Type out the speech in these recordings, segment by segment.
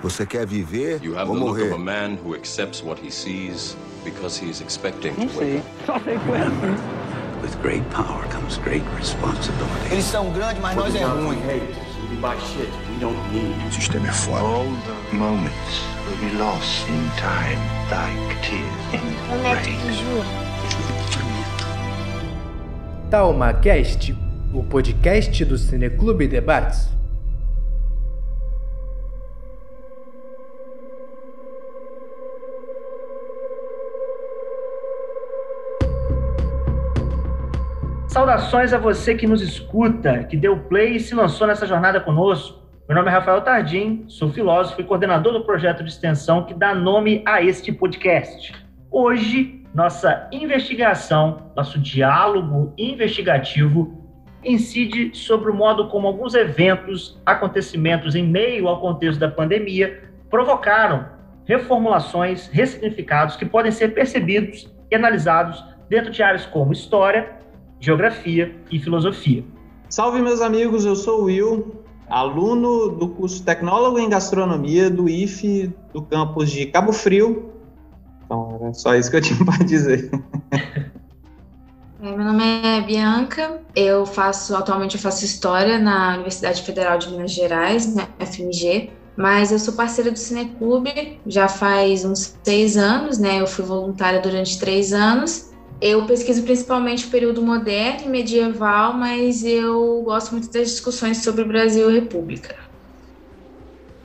Você quer viver ou morrer? You have the look of a man who accepts what he sees because he is expecting to Não wake sei. up. Só sei que foi assim. With great power comes great responsibility. Eles são grandes, mas nós é ruim. O sistema é foda. All the moments will be lost in time, like tears in rain. TalmaCast, o podcast do Cineclube Debates. Saudações a você que nos escuta, que deu play e se lançou nessa jornada conosco. Meu nome é Rafael Tardim, sou filósofo e coordenador do projeto de extensão que dá nome a este podcast. Hoje, nossa investigação, nosso diálogo investigativo incide sobre o modo como alguns eventos, acontecimentos em meio ao contexto da pandemia provocaram reformulações, ressignificados que podem ser percebidos e analisados dentro de áreas como história, geografia e filosofia. Salve, meus amigos, eu sou o Will, aluno do curso Tecnólogo em Gastronomia do IFE do campus de Cabo Frio. Então, era só isso que eu tinha para dizer. Meu nome é Bianca, atualmente eu faço História na Universidade Federal de Minas Gerais, na FMG, mas eu sou parceira do Cineclube já faz uns 6 anos, né? Eu fui voluntária durante 3 anos. Eu pesquiso principalmente o período moderno e medieval, mas eu gosto muito das discussões sobre o Brasil e República.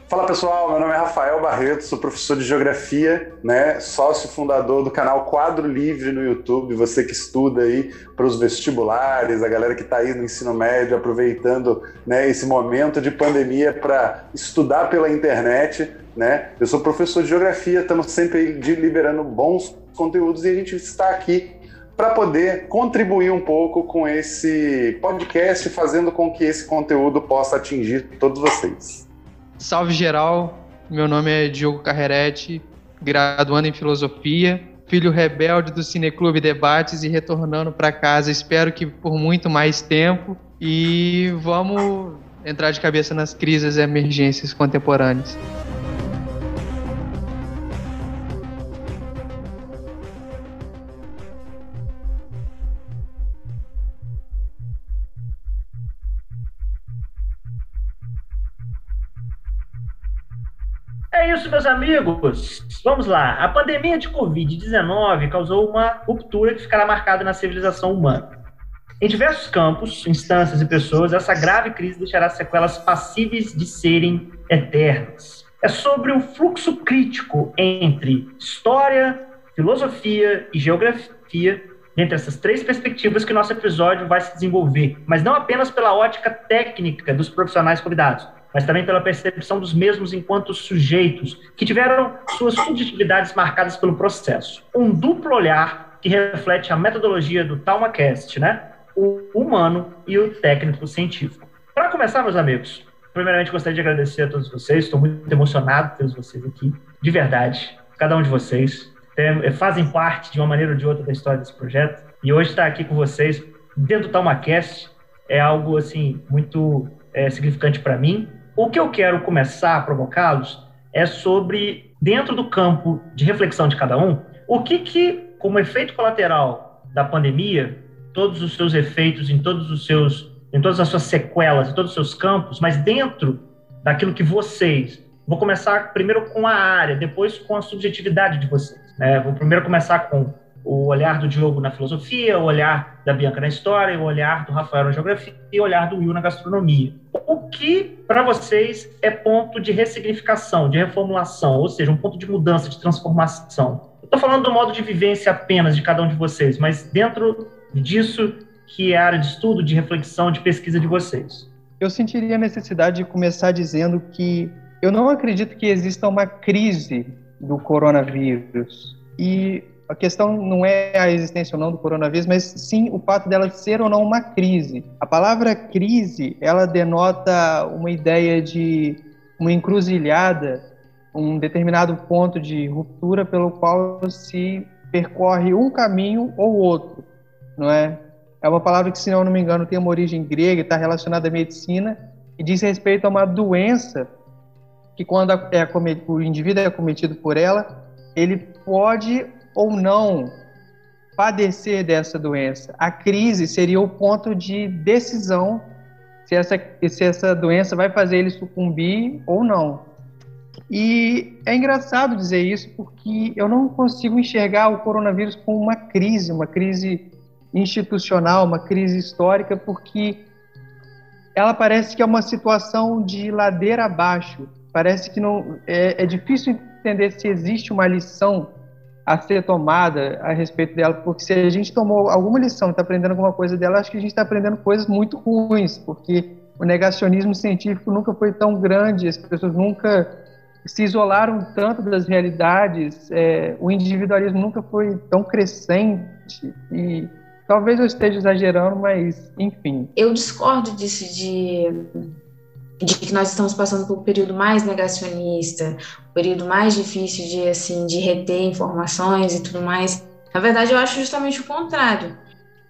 Fala pessoal, meu nome é Rafael Barreto, sou professor de Geografia, né, sócio fundador do canal Quadro Livre no YouTube, você que estuda aí para os vestibulares, a galera que está aí no ensino médio, aproveitando, né, esse momento de pandemia para estudar pela internet, né? Eu sou professor de Geografia, estamos sempre aí liberando bons conteúdos e a gente está aqui para poder contribuir um pouco com esse podcast, fazendo com que esse conteúdo possa atingir todos vocês. Salve geral, meu nome é Diogo Carreretti, graduando em Filosofia, filho rebelde do Cineclube Debates e retornando para casa, espero que por muito mais tempo, e vamos entrar de cabeça nas crises e emergências contemporâneas. É isso, meus amigos. Vamos lá. A pandemia de Covid-19 causou uma ruptura que ficará marcada na civilização humana. Em diversos campos, instâncias e pessoas, essa grave crise deixará sequelas passíveis de serem eternas. É sobre o fluxo crítico entre história, filosofia e geografia, entre essas 3 perspectivas que nosso episódio vai se desenvolver, mas não apenas pela ótica técnica dos profissionais convidados, mas também pela percepção dos mesmos enquanto sujeitos que tiveram suas subjetividades marcadas pelo processo. Um duplo olhar que reflete a metodologia do TalmaCast, né? O humano e o técnico-científico. Para começar, meus amigos, primeiramente gostaria de agradecer a todos vocês, estou muito emocionado por ter vocês aqui, de verdade, cada um de vocês fazem parte de uma maneira ou de outra da história desse projeto, e hoje estar aqui com vocês dentro do TalmaCast é algo assim muito significante para mim. O que eu quero começar a provocá-los é sobre, dentro do campo de reflexão de cada um, o que como efeito colateral da pandemia, todos os seus efeitos em todas as suas sequelas, em todos os seus campos, mas dentro daquilo que vocês... Vou começar primeiro com a área, depois com a subjetividade de vocês. Vou primeiro começar com o olhar do Diogo na filosofia, o olhar da Bianca na história, o olhar do Rafael na geografia e o olhar do Will na gastronomia. O que, para vocês, é ponto de ressignificação, de reformulação, ou seja, um ponto de mudança, de transformação? Eu estou falando do modo de vivência apenas de cada um de vocês, mas dentro disso que é a área de estudo, de reflexão, de pesquisa de vocês. Eu sentiria a necessidade de começar dizendo que eu não acredito que exista uma crise do coronavírus. E a questão não é a existência ou não do coronavírus, mas sim o fato dela ser ou não uma crise. A palavra crise, ela denota uma ideia de uma encruzilhada, um determinado ponto de ruptura pelo qual se percorre um caminho ou outro, não é? É uma palavra que, se eu não me engano, tem uma origem grega, está relacionada à medicina e diz respeito a uma doença que quando o indivíduo é acometido por ela, ele pode ou não padecer dessa doença. A crise seria o ponto de decisão se essa doença vai fazer ele sucumbir ou não. E é engraçado dizer isso porque eu não consigo enxergar o coronavírus como uma crise institucional, uma crise histórica, porque ela parece que é uma situação de ladeira abaixo. Parece que não é difícil entender se existe uma lição a ser tomada a respeito dela, porque se a gente tomou alguma lição e está aprendendo alguma coisa dela, acho que a gente está aprendendo coisas muito ruins, porque o negacionismo científico nunca foi tão grande, as pessoas nunca se isolaram tanto das realidades, o individualismo nunca foi tão crescente, e talvez eu esteja exagerando, mas enfim. Eu discordo disso de que nós estamos passando por um período mais negacionista, um período mais difícil de reter informações e tudo mais. Na verdade, eu acho justamente o contrário.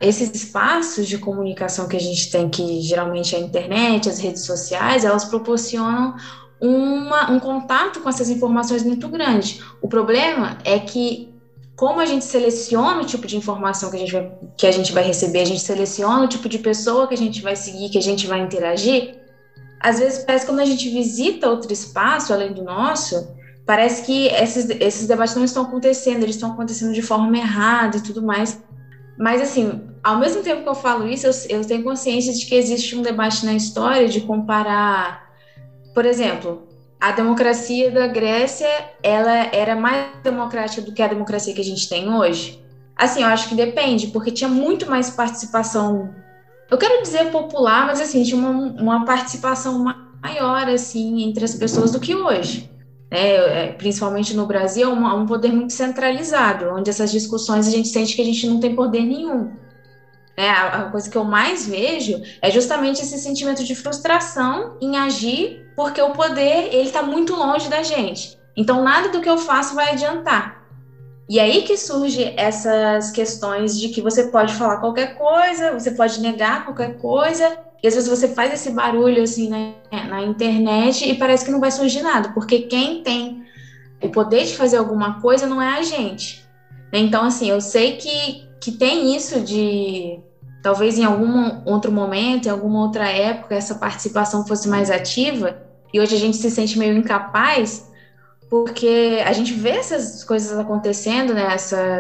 Esses espaços de comunicação que a gente tem, que geralmente é a internet, as redes sociais, elas proporcionam um contato com essas informações muito grande. O problema é que, como a gente seleciona o tipo de informação que a gente vai receber, a gente seleciona o tipo de pessoa que a gente vai seguir, que a gente vai interagir, às vezes parece que quando a gente visita outro espaço, além do nosso, parece que esses debates não estão acontecendo, eles estão acontecendo de forma errada e tudo mais. Mas, assim, ao mesmo tempo que eu falo isso, eu tenho consciência de que existe um debate na história de comparar. Por exemplo, a democracia da Grécia, ela era mais democrática do que a democracia que a gente tem hoje? Assim, eu acho que depende, porque tinha muito mais participação, eu quero dizer popular, mas assim, tinha uma participação maior, assim, entre as pessoas do que hoje. Principalmente no Brasil, um poder muito centralizado, onde essas discussões a gente sente que a gente não tem poder nenhum. A coisa que eu mais vejo é justamente esse sentimento de frustração em agir, porque o poder, ele está muito longe da gente. Então, nada do que eu faço vai adiantar. E aí que surge essas questões de que você pode falar qualquer coisa, você pode negar qualquer coisa, e às vezes você faz esse barulho assim na internet e parece que não vai surgir nada, porque quem tem o poder de fazer alguma coisa não é a gente. Então, assim, eu sei que tem isso de, talvez em algum outro momento, em alguma outra época, essa participação fosse mais ativa, e hoje a gente se sente meio incapaz, porque a gente vê essas coisas acontecendo, né?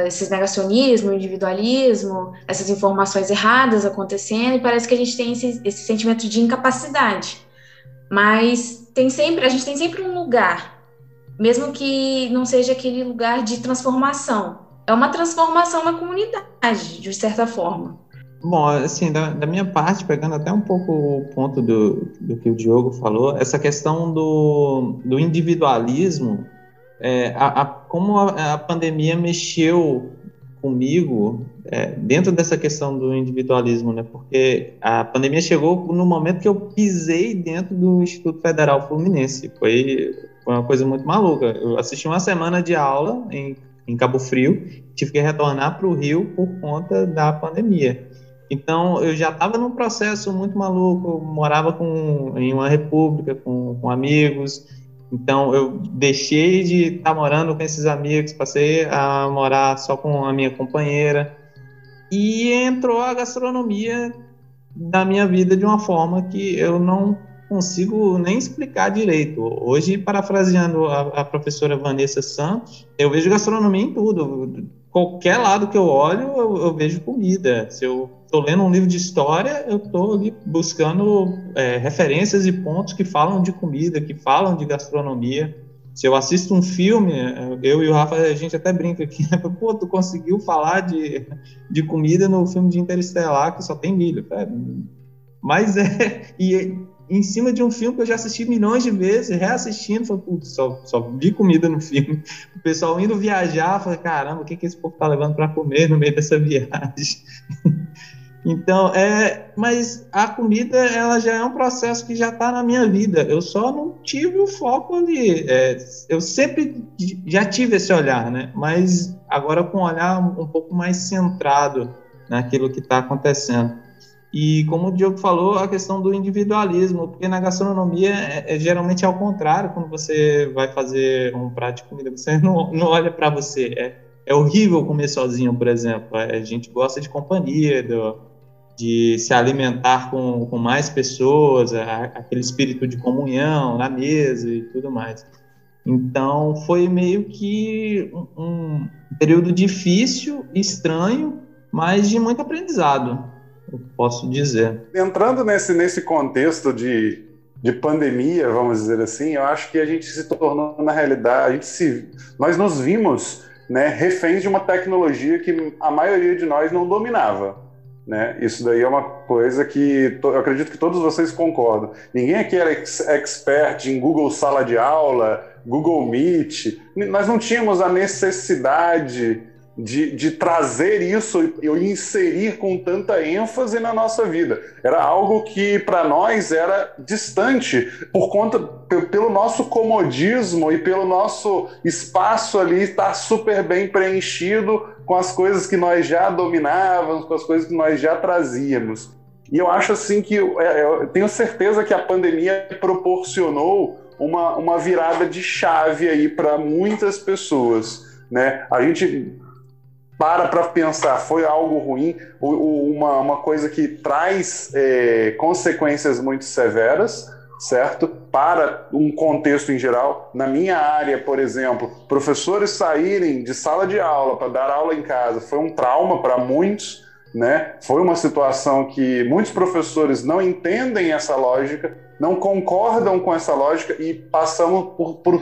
Esses negacionismo, individualismo, essas informações erradas acontecendo, e parece que a gente tem esse sentimento de incapacidade. Mas a gente tem sempre um lugar, mesmo que não seja aquele lugar de transformação. É uma transformação na comunidade, de certa forma. Bom, assim, da minha parte, pegando até um pouco o ponto do que o Diogo falou, essa questão do individualismo, como a pandemia mexeu comigo dentro dessa questão do individualismo, né? Porque a pandemia chegou no momento que eu pisei dentro do Instituto Federal Fluminense. Foi uma coisa muito maluca. Eu assisti uma semana de aula em Cabo Frio, tive que retornar para o Rio por conta da pandemia. Então, eu já estava num processo muito maluco, eu morava em uma república, com amigos, então eu deixei de estar morando com esses amigos, passei a morar só com a minha companheira, e entrou a gastronomia na minha vida de uma forma que eu não consigo nem explicar direito. Hoje, parafraseando a professora Vanessa Santos, eu vejo gastronomia em tudo. Qualquer lado que eu olho, eu vejo comida. Se eu estou lendo um livro de história, eu estou ali buscando referências e pontos que falam de comida, que falam de gastronomia. Se eu assisto um filme, eu e o Rafa, a gente até brinca aqui, pô, tu conseguiu falar de comida no filme de Interestelar, que só tem milho. Mas em cima de um filme que eu já assisti milhões de vezes, reassistindo, falei, putz, só vi comida no filme. O pessoal indo viajar, falei, caramba, o que esse povo tá levando para comer no meio dessa viagem? Então, mas a comida, ela já é um processo que já está na minha vida. Eu só não tive o foco ali. Eu sempre já tive esse olhar, né? Mas agora com um olhar um pouco mais centrado naquilo que está acontecendo. E como o Diogo falou, a questão do individualismo, porque na gastronomia geralmente é ao contrário. Quando você vai fazer um prato de comida, você não olha para você. É horrível comer sozinho, por exemplo. A gente gosta de companhia, de se alimentar com mais pessoas, aquele espírito de comunhão na mesa e tudo mais. Então, foi meio que um período difícil, estranho, mas de muito aprendizado, eu posso dizer. Entrando nesse contexto de pandemia, vamos dizer assim, eu acho que a gente se tornou, na realidade, nós nos vimos, né, reféns de uma tecnologia que a maioria de nós não dominava. Né? Isso daí é uma coisa que eu acredito que todos vocês concordam. Ninguém aqui era expert em Google Sala de Aula, Google Meet. Nós não tínhamos a necessidade de trazer isso e inserir com tanta ênfase na nossa vida. Era algo que para nós era distante pelo nosso comodismo e pelo nosso espaço ali estar super bem preenchido com as coisas que nós já dominávamos, com as coisas que nós já trazíamos. E eu acho assim que eu tenho certeza que a pandemia proporcionou uma virada de chave aí para muitas pessoas, né? A gente para pensar, foi algo ruim, uma coisa que traz consequências muito severas, certo? Para um contexto em geral. Na minha área, por exemplo, professores saírem de sala de aula para dar aula em casa foi um trauma para muitos, né? Foi uma situação que muitos professores não entendem essa lógica, não concordam com essa lógica e passamos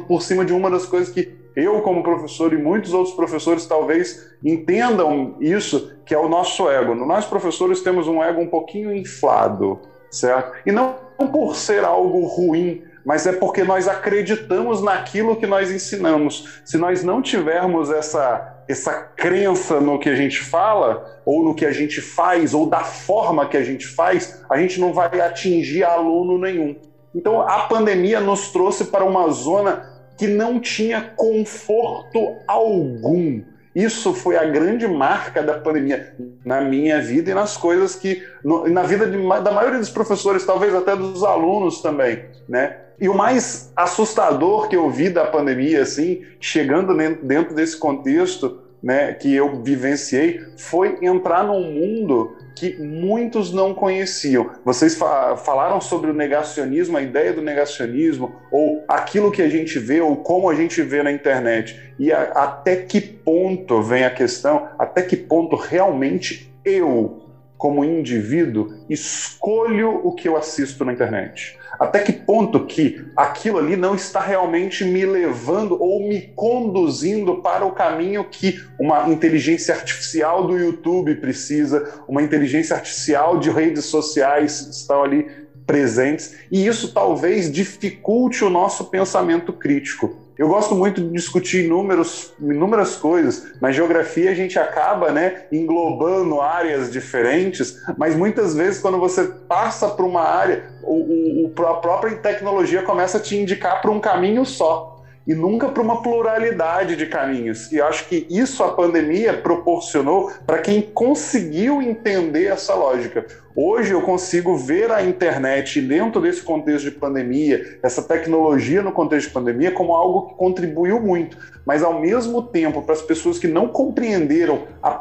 por cima de uma das coisas que eu, como professor, e muitos outros professores talvez entendam isso, que é o nosso ego. Nós, professores, temos um ego um pouquinho inflado, certo? E não por ser algo ruim, mas é porque nós acreditamos naquilo que nós ensinamos. Se nós não tivermos essa crença no que a gente fala, ou no que a gente faz, ou da forma que a gente faz, a gente não vai atingir aluno nenhum. Então, a pandemia nos trouxe para uma zona que não tinha conforto algum. Isso foi a grande marca da pandemia na minha vida e nas coisas que... na vida da maioria dos professores, talvez até dos alunos também, né? E o mais assustador que eu vi da pandemia, assim, chegando dentro desse contexto, né, que eu vivenciei, foi entrar num mundo que muitos não conheciam. Vocês falaram sobre o negacionismo, a ideia do negacionismo, ou aquilo que a gente vê, ou como a gente vê na internet. E até que ponto vem a questão, até que ponto realmente eu, como indivíduo, escolho o que eu assisto na internet. Até que ponto que aquilo ali não está realmente me levando ou me conduzindo para o caminho que uma inteligência artificial do YouTube precisa, uma inteligência artificial de redes sociais estão ali presentes, e isso talvez dificulte o nosso pensamento crítico. Eu gosto muito de discutir inúmeras coisas. Na geografia a gente acaba, né, englobando áreas diferentes, mas muitas vezes quando você passa por uma área, a própria tecnologia começa a te indicar para um caminho só, e nunca para uma pluralidade de caminhos. E eu acho que isso a pandemia proporcionou para quem conseguiu entender essa lógica. Hoje eu consigo ver a internet dentro desse contexto de pandemia, essa tecnologia no contexto de pandemia, como algo que contribuiu muito. Mas, ao mesmo tempo, para as pessoas que não compreenderam as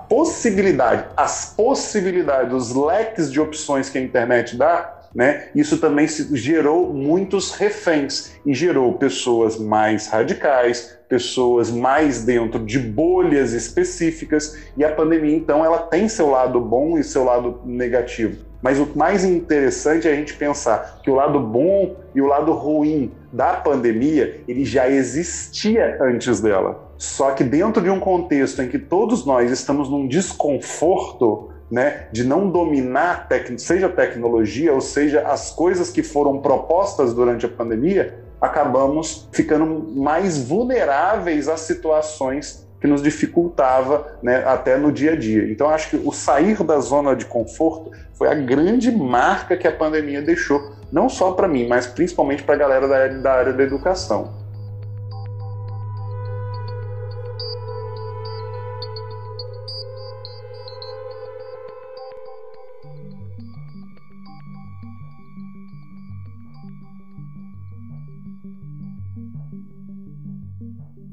possibilidades, os leques de opções que a internet dá, né, isso também gerou muitos reféns e gerou pessoas mais radicais, pessoas mais dentro de bolhas específicas, e a pandemia, então, ela tem seu lado bom e seu lado negativo. Mas o mais interessante é a gente pensar que o lado bom e o lado ruim da pandemia, ele já existia antes dela. Só que dentro de um contexto em que todos nós estamos num desconforto, né, de não dominar, seja a tecnologia ou seja as coisas que foram propostas durante a pandemia, acabamos ficando mais vulneráveis a situações que nos dificultava, né, até no dia a dia. Então, acho que o sair da zona de conforto foi a grande marca que a pandemia deixou, não só para mim, mas principalmente para a galera da área da educação.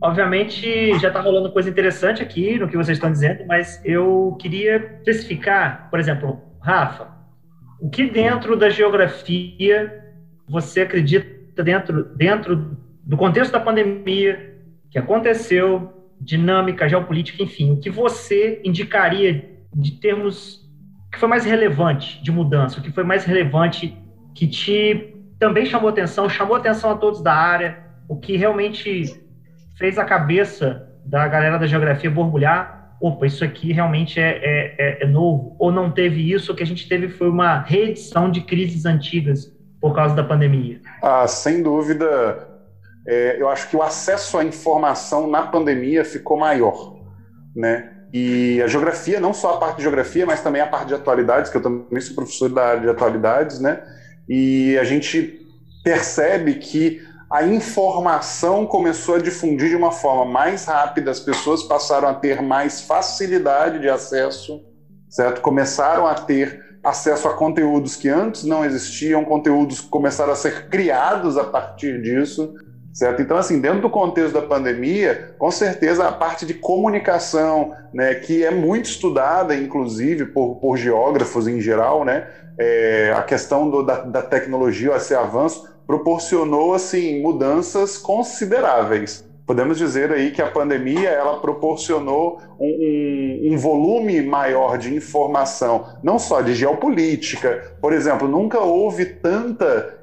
Obviamente, já está rolando coisa interessante aqui no que vocês estão dizendo, mas eu queria especificar, por exemplo, Rafa, o que dentro da geografia você acredita dentro do contexto da pandemia que aconteceu, dinâmica, geopolítica, enfim, o que você indicaria de termos que foi mais relevante de mudança, o que foi mais relevante que te também chamou atenção a todos da área, o que realmente fez a cabeça da galera da geografia borbulhar, opa, isso aqui realmente é novo, ou não teve isso, o que a gente teve foi uma reedição de crises antigas por causa da pandemia. Sem dúvida, eu acho que o acesso à informação na pandemia ficou maior, né? E a geografia, não só a parte de geografia, mas também a parte de atualidades, que eu também sou professor da área de atualidades, né? E a gente percebe que a informação começou a difundir de uma forma mais rápida, as pessoas passaram a ter mais facilidade de acesso, certo? Começaram a ter acesso a conteúdos que antes não existiam, conteúdos que começaram a ser criados a partir disso, certo? Então, assim, dentro do contexto da pandemia, com certeza a parte de comunicação, né, que é muito estudada, inclusive, por geógrafos em geral, né, a questão da tecnologia, esse avanço, proporcionou, assim, mudanças consideráveis. Podemos dizer aí que a pandemia, ela proporcionou um volume maior de informação, não só de geopolítica. Por exemplo, nunca houve tanta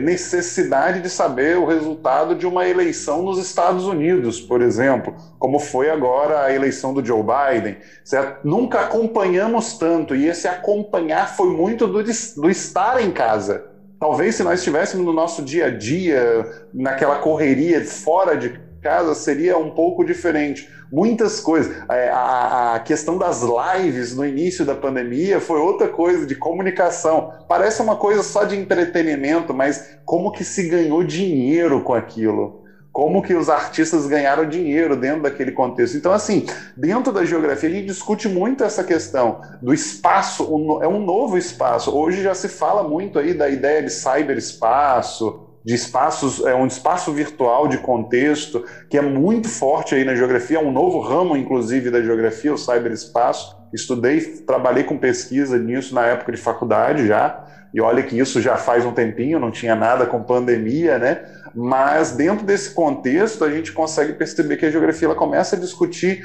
necessidade de saber o resultado de uma eleição nos Estados Unidos, por exemplo, como foi agora a eleição do Joe Biden, certo? Nunca acompanhamos tanto, e esse acompanhar foi muito do estar em casa. Talvez se nós estivéssemos no nosso dia a dia, naquela correria fora de casa, seria um pouco diferente. Muitas coisas. A questão das lives no início da pandemia foi outra coisa de comunicação. Parece uma coisa só de entretenimento, mas como que se ganhou dinheiro com aquilo? Como que os artistas ganharam dinheiro dentro daquele contexto? Então, assim, dentro da geografia, a gente discute muito essa questão do espaço, é um novo espaço. Hoje já se fala muito aí da ideia de cyberespaço, de espaços, um espaço virtual de contexto, que é muito forte aí na geografia, é um novo ramo, inclusive, da geografia, o cyberespaço. Estudei, trabalhei com pesquisa nisso na época de faculdade já, e olha que isso já faz um tempinho, não tinha nada com pandemia, né? Mas dentro desse contexto a gente consegue perceber que a geografia ela começa a discutir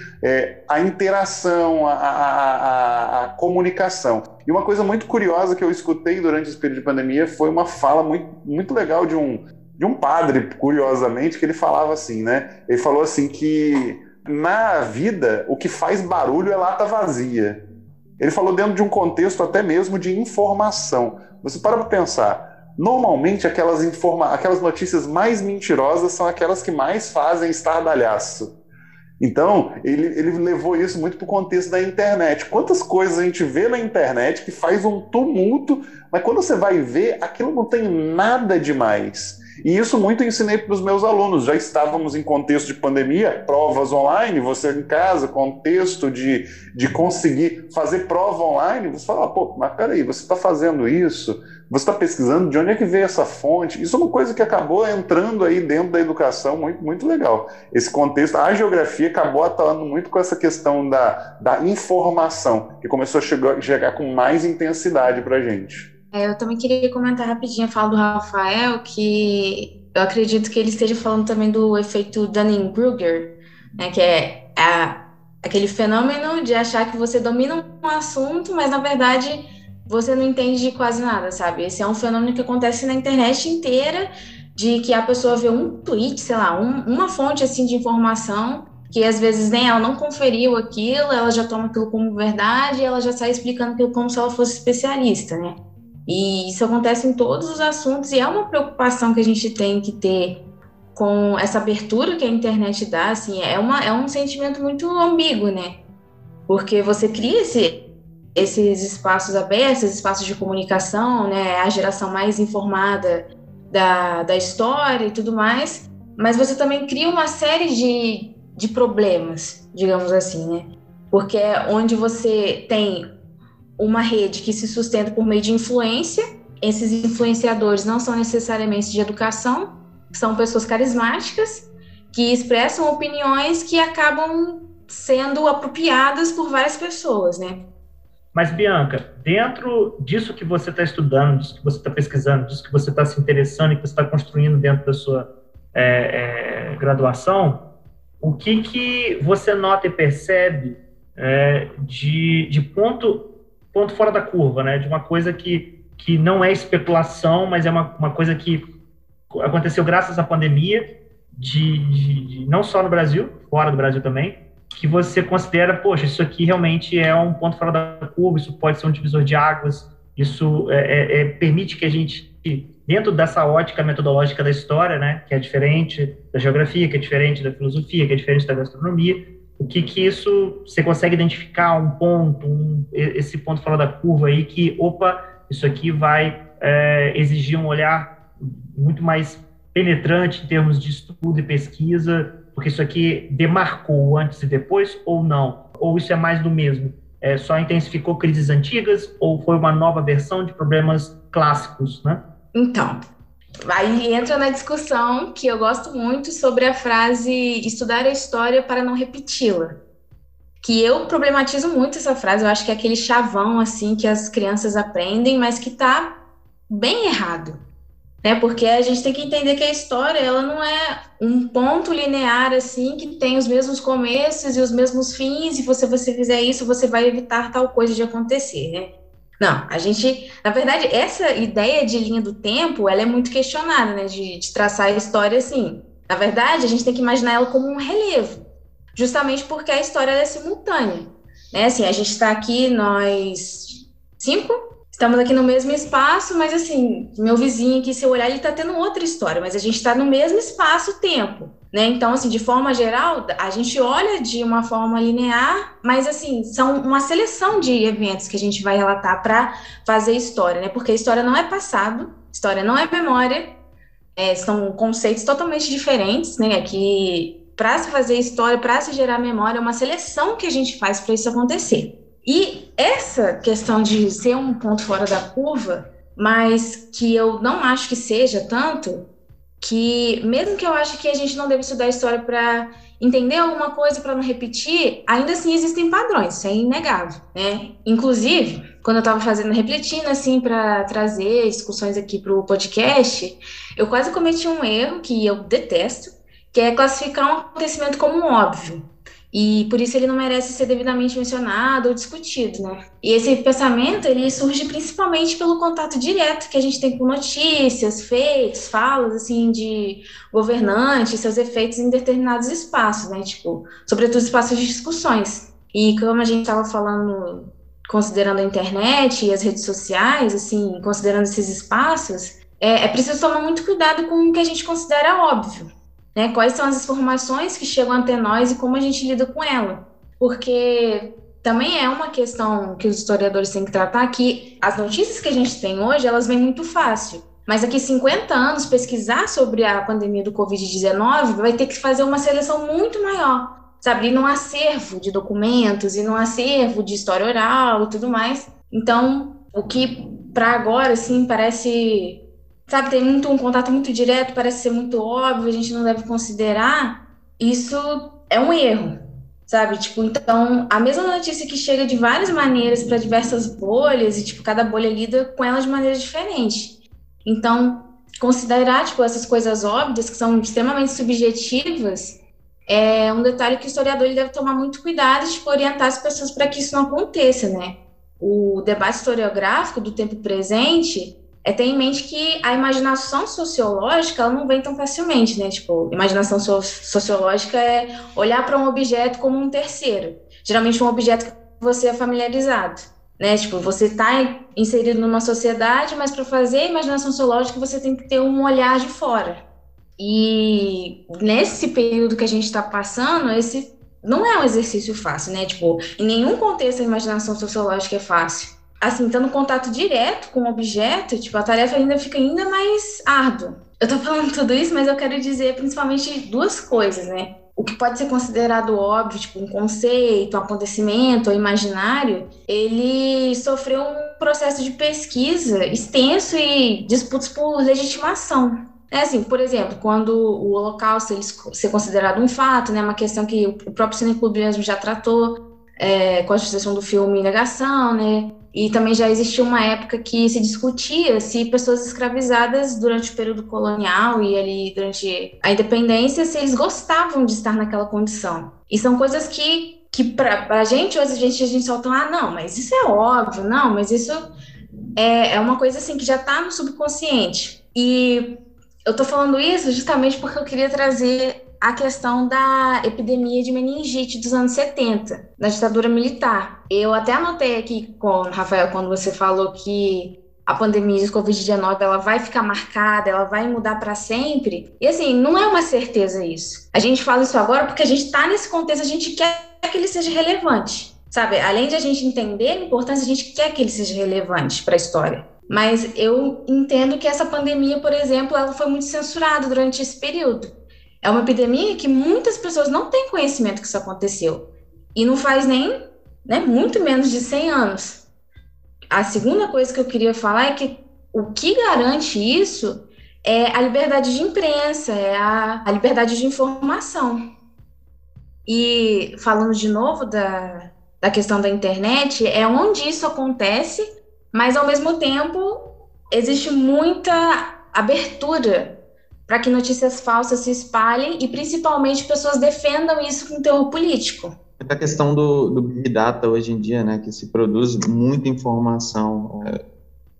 a interação, a comunicação. E uma coisa muito curiosa que eu escutei durante esse período de pandemia foi uma fala muito, muito legal de um padre, curiosamente, que ele falava assim, né? Ele falou assim que na vida o que faz barulho é lata vazia. Ele falou dentro de um contexto até mesmo de informação. Você para pensar, normalmente aquelas notícias mais mentirosas são aquelas que mais fazem estardalhaço. Então, ele levou isso muito para o contexto da internet. Quantas coisas a gente vê na internet que faz um tumulto, mas quando você vai ver, aquilo não tem nada demais. E isso muito eu ensinei para os meus alunos. Já estávamos em contexto de pandemia, provas online, você em casa, contexto de conseguir fazer prova online. Você fala, pô, mas peraí, você está fazendo isso? Você está pesquisando de onde é que veio essa fonte? Isso é uma coisa que acabou entrando aí dentro da educação, muito, muito legal. Esse contexto, a geografia acabou atuando muito com essa questão da informação, que começou a chegar com mais intensidade para a gente. Eu também queria comentar rapidinho a fala do Rafael, que eu acredito que ele esteja falando também do efeito Dunning-Kruger, né, que é aquele fenômeno de achar que você domina um assunto, mas na verdade você não entende de quase nada, sabe? Esse é um fenômeno que acontece na internet inteira, de que a pessoa vê um tweet, sei lá, uma fonte assim de informação, que às vezes nem ela não conferiu aquilo, ela já toma aquilo como verdade, ela já sai explicando aquilo como se ela fosse especialista, né? E isso acontece em todos os assuntos, e é uma preocupação que a gente tem que ter com essa abertura que a internet dá, assim, é um sentimento muito ambíguo, né? Porque você cria esses espaços abertos, esses espaços de comunicação, né? A geração mais informada da história e tudo mais, mas você também cria uma série de problemas, digamos assim, né? Porque é onde você tem uma rede que se sustenta por meio de influência. Esses influenciadores não são necessariamente de educação, são pessoas carismáticas que expressam opiniões que acabam sendo apropriadas por várias pessoas, né? Mas, Bianca, dentro disso que você está estudando, disso que você está pesquisando, disso que você está se interessando e que você está construindo dentro da sua graduação, o que você nota e percebe de ponto fora da curva, né? De uma coisa que não é especulação, mas é uma coisa que aconteceu graças à pandemia, não só no Brasil, fora do Brasil também, que você considera, poxa, isso aqui realmente é um ponto fora da curva, isso pode ser um divisor de águas, isso permite que a gente, dentro dessa ótica metodológica da história, né, que é diferente da geografia, que é diferente da filosofia, que é diferente da gastronomia, o que isso, você consegue identificar um ponto, esse ponto fora da curva aí, que, isso aqui vai exigir um olhar muito mais penetrante em termos de estudo e pesquisa, porque isso aqui demarcou antes e depois, ou não? Ou isso é mais do mesmo? Só intensificou crises antigas, ou foi uma nova versão de problemas clássicos, né? Então, aí entra na discussão que eu gosto muito sobre a frase estudar a história para não repeti-la. Que eu problematizo muito essa frase, eu acho que é aquele chavão, assim, que as crianças aprendem, mas que está bem errado. Porque a gente tem que entender que a história, ela não é um ponto linear, assim, que tem os mesmos começos e os mesmos fins, e se você fizer isso, você vai evitar tal coisa de acontecer, né? Não, na verdade, essa ideia de linha do tempo, ela é muito questionada, né, de traçar a história assim. Na verdade, a gente tem que imaginar ela como um relevo, justamente porque a história ela é simultânea, né? Assim, a gente está aqui, nós 5, estamos aqui no mesmo espaço, mas assim, meu vizinho aqui, se eu olhar, ele está tendo outra história, mas a gente está no mesmo espaço-tempo, né? Então, assim, de forma geral, a gente olha de uma forma linear, mas assim, são uma seleção de eventos que a gente vai relatar para fazer história, né? Porque a história não é passado, história não é memória, são conceitos totalmente diferentes, né? Que para se fazer história, para se gerar memória, é uma seleção que a gente faz para isso acontecer. E essa questão de ser um ponto fora da curva, mas que eu não acho que seja tanto, que mesmo que eu ache que a gente não deve estudar história para entender alguma coisa, para não repetir, ainda assim existem padrões, isso é inegável, né? Inclusive, quando eu estava refletindo assim para trazer discussões aqui para o podcast, eu quase cometi um erro que eu detesto, que é classificar um acontecimento como um óbvio. E por isso ele não merece ser devidamente mencionado ou discutido, né? E esse pensamento, ele surge principalmente pelo contato direto que a gente tem com notícias, feitos, falas, assim, de governantes, seus efeitos em determinados espaços, né? Tipo, sobretudo espaços de discussões. E como a gente estava falando, considerando a internet e as redes sociais, assim, considerando esses espaços, é preciso tomar muito cuidado com o que a gente considera óbvio. Né, quais são as informações que chegam até nós e como a gente lida com ela. Porque também é uma questão que os historiadores têm que tratar, que as notícias que a gente tem hoje, elas vêm muito fácil. Mas daqui 50 anos, pesquisar sobre a pandemia do Covid-19 vai ter que fazer uma seleção muito maior, sabe? E num acervo de documentos, e num acervo de história oral e tudo mais. Então, o que para agora, assim, parece... Sabe, tem um contato muito direto, parece ser muito óbvio, a gente não deve considerar, isso é um erro, sabe? Tipo, então, a mesma notícia que chega de várias maneiras para diversas bolhas, e, tipo, cada bolha lida com ela de maneira diferente. Então, considerar, tipo, essas coisas óbvias, que são extremamente subjetivas, é um detalhe que o historiador ele deve tomar muito cuidado, tipo, orientar as pessoas para que isso não aconteça, né? O debate historiográfico do tempo presente... ter em mente que a imaginação sociológica, ela não vem tão facilmente, né? Tipo, imaginação sociológica é olhar para um objeto como um terceiro. Geralmente um objeto que você é familiarizado, né? Tipo, você está inserido numa sociedade, mas para fazer a imaginação sociológica você tem que ter um olhar de fora. E nesse período que a gente está passando, esse não é um exercício fácil, né? Tipo, em nenhum contexto a imaginação sociológica é fácil. Assim, estando em contato direto com o objeto, tipo, a tarefa ainda fica ainda mais árdua. Eu tô falando tudo isso, mas eu quero dizer principalmente duas coisas, né? O que pode ser considerado óbvio, tipo, um conceito, um acontecimento, um imaginário, ele sofreu um processo de pesquisa extenso e disputas por legitimação. Assim, por exemplo, quando o Holocausto ele ser considerado um fato, né, uma questão que o próprio Cineclube mesmo já tratou, com a associação do filme Negação, né, e também já existiu uma época que se discutia se pessoas escravizadas durante o período colonial e ali durante a independência, se eles gostavam de estar naquela condição. E são coisas que pra gente, hoje a gente solta, não, mas isso é óbvio, não, mas isso é uma coisa assim que já está no subconsciente. E eu tô falando isso justamente porque eu queria trazer a questão da epidemia de meningite dos anos 70, da ditadura militar. Eu até anotei aqui, Rafael, quando você falou que a pandemia de Covid-19 ela vai ficar marcada, ela vai mudar para sempre. E assim, não é uma certeza isso. A gente fala isso agora porque a gente está nesse contexto, a gente quer que ele seja relevante, sabe? Além de a gente entender a importância, a gente quer que ele seja relevante para a história. Mas eu entendo que essa pandemia, por exemplo, ela foi muito censurada durante esse período. É uma epidemia que muitas pessoas não têm conhecimento que isso aconteceu. E não faz nem, muito menos de 100 anos. A segunda coisa que eu queria falar é que o que garante isso é a liberdade de imprensa, é a liberdade de informação. E falando de novo da questão da internet, é onde isso acontece, mas ao mesmo tempo existe muita abertura para que notícias falsas se espalhem e principalmente pessoas defendam isso com terror político. A questão do Big Data hoje em dia, né, que se produz muita informação,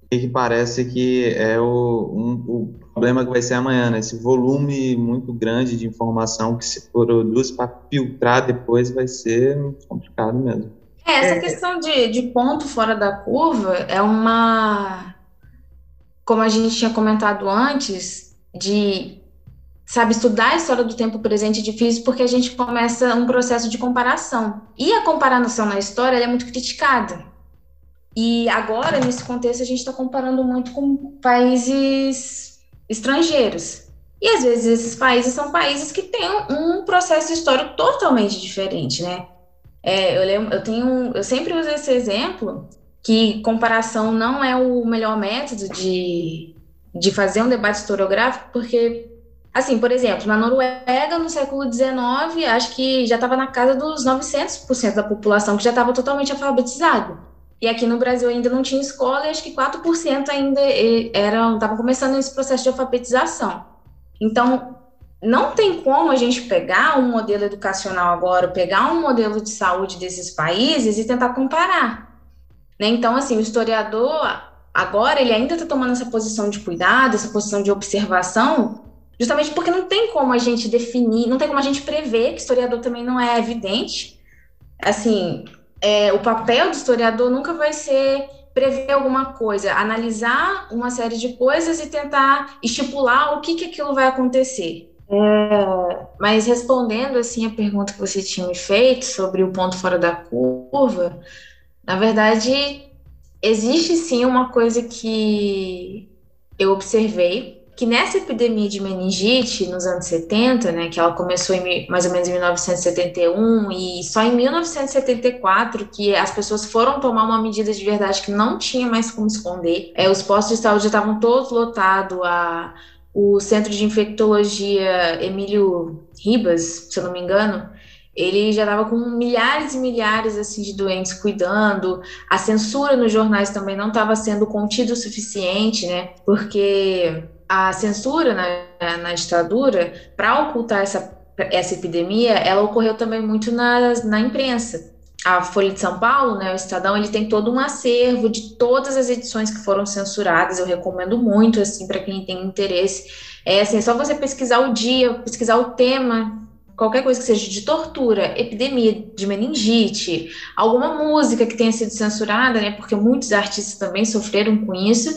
que parece que é o problema que vai ser amanhã, né, esse volume muito grande de informação que se produz para filtrar depois vai ser complicado mesmo. Essa questão de ponto fora da curva é uma, como a gente tinha comentado antes, de, estudar a história do tempo presente é difícil porque a gente começa um processo de comparação. E a comparação na história ela é muito criticada. E agora, nesse contexto, a gente está comparando muito com países estrangeiros. E, às vezes, esses países são países que têm um processo histórico totalmente diferente, né? Eu sempre uso esse exemplo, que comparação não é o melhor método de fazer um debate historiográfico, porque, assim, por exemplo, na Noruega, no século XIX, acho que já estava na casa dos 900% da população que já estava totalmente alfabetizado. E aqui no Brasil ainda não tinha escola, e acho que 4% ainda estavam começando esse processo de alfabetização. Então, não tem como a gente pegar um modelo educacional agora, pegar um modelo de saúde desses países e tentar comparar, né? Então, assim, o historiador agora ele ainda está tomando essa posição de cuidado, essa posição de observação, justamente porque não tem como a gente definir, não tem como a gente prever, que historiador também não é evidente. Assim, o papel do historiador nunca vai ser prever alguma coisa, analisar uma série de coisas e tentar estipular o que aquilo vai acontecer. Mas respondendo assim a pergunta que você tinha me feito sobre o ponto fora da curva, na verdade existe sim uma coisa que eu observei, que nessa epidemia de meningite nos anos 70, né, que ela começou mais ou menos em 1971 e só em 1974 que as pessoas foram tomar uma medida de verdade que não tinha mais como esconder. Os postos de saúde já estavam todos lotados, o Centro de Infectologia Emílio Ribas, se eu não me engano, ele já estava com milhares e milhares assim, de doentes cuidando. A censura nos jornais também não estava sendo contida o suficiente, né? Porque a censura na ditadura, para ocultar essa epidemia, ela ocorreu também muito na imprensa. A Folha de São Paulo, né, o Estadão, ele tem todo um acervo de todas as edições que foram censuradas. Eu recomendo muito, assim, para quem tem interesse. Assim, é só você pesquisar o dia, pesquisar o tema, qualquer coisa que seja de tortura, epidemia de meningite, alguma música que tenha sido censurada, né, porque muitos artistas também sofreram com isso.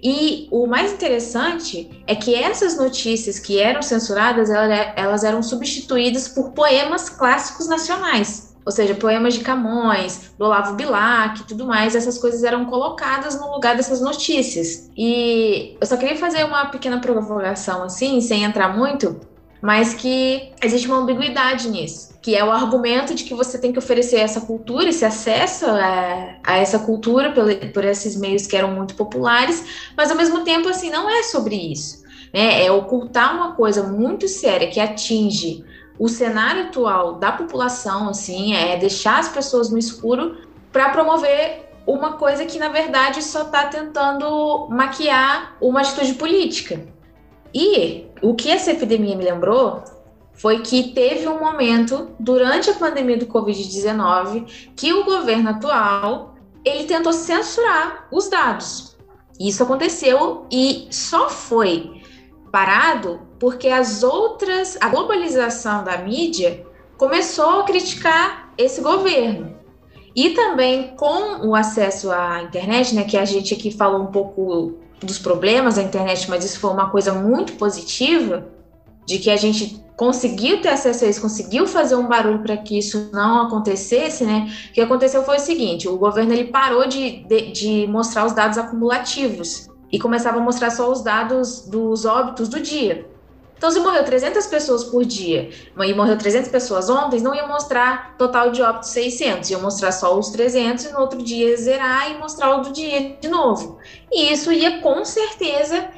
E o mais interessante é que essas notícias que eram censuradas, elas eram substituídas por poemas clássicos nacionais. Ou seja, poemas de Camões, do Olavo Bilac e tudo mais, essas coisas eram colocadas no lugar dessas notícias. E eu só queria fazer uma pequena provocação, assim, sem entrar muito, mas que existe uma ambiguidade nisso, que é o argumento de que você tem que oferecer essa cultura, esse acesso a essa cultura por esses meios que eram muito populares, mas ao mesmo tempo, assim, não é sobre isso. né? É ocultar uma coisa muito séria que atinge o cenário atual da população, assim, é deixar as pessoas no escuro para promover uma coisa que, na verdade, só está tentando maquiar uma atitude política. E o que essa epidemia me lembrou foi que teve um momento, durante a pandemia do Covid-19, que o governo atual, ele tentou censurar os dados. Isso aconteceu e só foi parado porque a globalização da mídia começou a criticar esse governo. E também com o acesso à internet, né, que a gente aqui falou um pouco dos problemas da internet, mas isso foi uma coisa muito positiva, de que a gente conseguiu ter acesso a isso, conseguiu fazer um barulho para que isso não acontecesse, né? O que aconteceu foi o seguinte, o governo ele parou de mostrar os dados acumulativos e começava a mostrar só os dados dos óbitos do dia. Então, se morreu 300 pessoas por dia e morreu 300 pessoas ontem, não ia mostrar total de óbitos 600, ia mostrar só os 300 e no outro dia zerar e mostrar o do dia de novo. E isso ia, com certeza,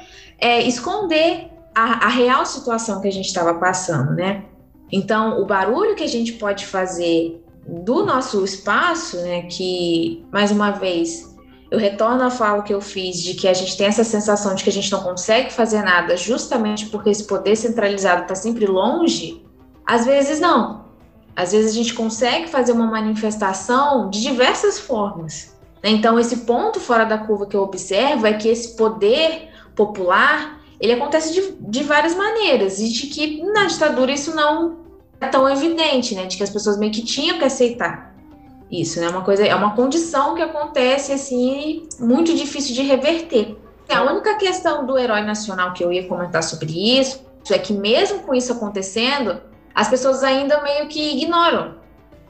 esconder a real situação que a gente estava passando, né? Então, o barulho que a gente pode fazer do nosso espaço, né, que, mais uma vez, eu retorno à fala que eu fiz de que a gente tem essa sensação de que a gente não consegue fazer nada justamente porque esse poder centralizado está sempre longe, às vezes não. Às vezes a gente consegue fazer uma manifestação de diversas formas, né? Então, esse ponto fora da curva que eu observo é que esse poder popular, ele acontece de várias maneiras, e de que na ditadura isso não é tão evidente, né? De que as pessoas meio que tinham que aceitar isso, né? É uma condição que acontece, assim, muito difícil de reverter. A única questão do herói nacional que eu ia comentar sobre isso é que mesmo com isso acontecendo, as pessoas ainda meio que ignoram,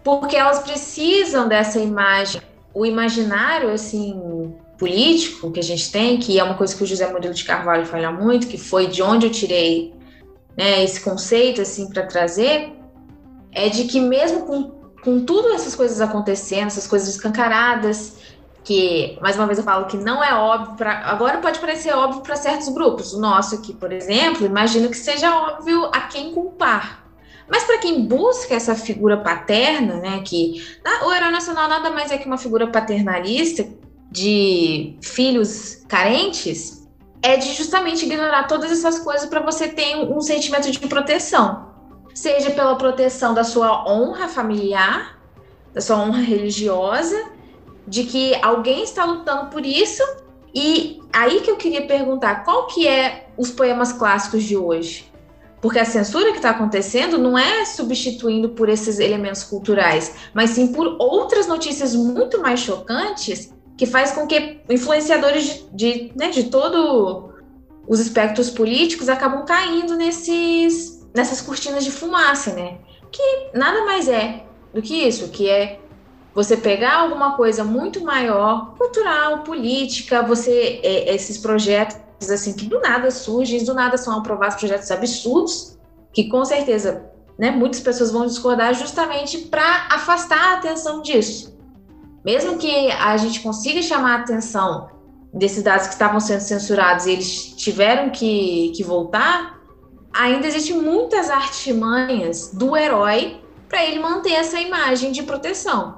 porque elas precisam dessa imagem. O imaginário, assim, político que a gente tem, que é uma coisa que o José Murilo de Carvalho fala muito, que foi de onde eu tirei, né, esse conceito, assim, para trazer, é de que mesmo com tudo essas coisas acontecendo, essas coisas escancaradas, que, mais uma vez eu falo que não é óbvio, agora pode parecer óbvio para certos grupos. O nosso aqui, por exemplo, imagino que seja óbvio a quem culpar. Mas para quem busca essa figura paterna, né, que o herói nacional nada mais é que uma figura paternalista de filhos carentes, é de justamente ignorar todas essas coisas para você ter um sentimento de proteção. Seja pela proteção da sua honra familiar, da sua honra religiosa, de que alguém está lutando por isso. E aí que eu queria perguntar, qual que é os poemas clássicos de hoje? Porque a censura que está acontecendo não é substituindo por esses elementos culturais, mas sim por outras notícias muito mais chocantes, que faz com que influenciadores de todos os espectros políticos acabam caindo nessas cortinas de fumaça, né? Que nada mais é do que isso, que é você pegar alguma coisa muito maior, cultural, política, esses projetos assim que do nada surgem, do nada são aprovados, projetos absurdos, que com certeza, né, muitas pessoas vão discordar justamente para afastar a atenção disso. Mesmo que a gente consiga chamar a atenção desses dados que estavam sendo censurados e eles tiveram que voltar, ainda existem muitas artimanhas do herói para ele manter essa imagem de proteção,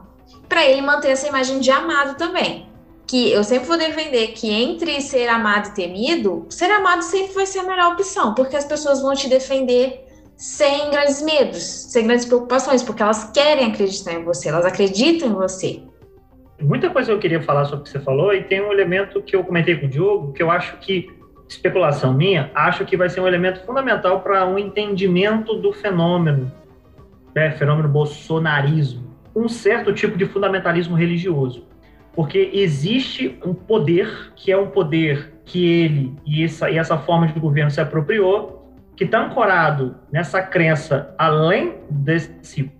para ele manter essa imagem de amado também. Que eu sempre vou defender que entre ser amado e temido, ser amado sempre vai ser a melhor opção, porque as pessoas vão te defender sem grandes medos, sem grandes preocupações, porque elas querem acreditar em você, elas acreditam em você. Muita coisa eu queria falar sobre o que você falou, e tem um elemento que eu comentei com o Diogo, que eu acho que, especulação minha, acho que vai ser um elemento fundamental para um entendimento do fenômeno, né, fenômeno bolsonarismo, um certo tipo de fundamentalismo religioso. Porque existe um poder, que é um poder que ele e essa forma de governo se apropriou, que está ancorado nessa crença, além desse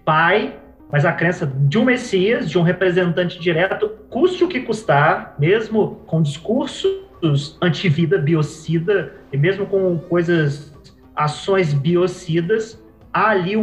pai, mas a crença de um Messias, de um representante direto, custe o que custar, mesmo com discursos anti-vida biocida, e mesmo com ações biocidas, há ali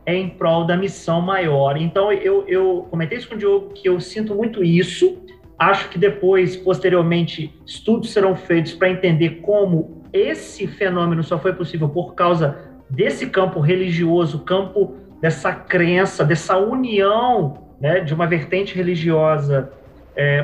é em prol da missão maior. Então, eu comentei isso com o Diogo, que eu sinto muito isso, Acho que depois, posteriormente, estudos serão feitos para entender como esse fenômeno só foi possível por causa desse campo religioso, campo dessa crença, dessa união, né, de uma vertente religiosa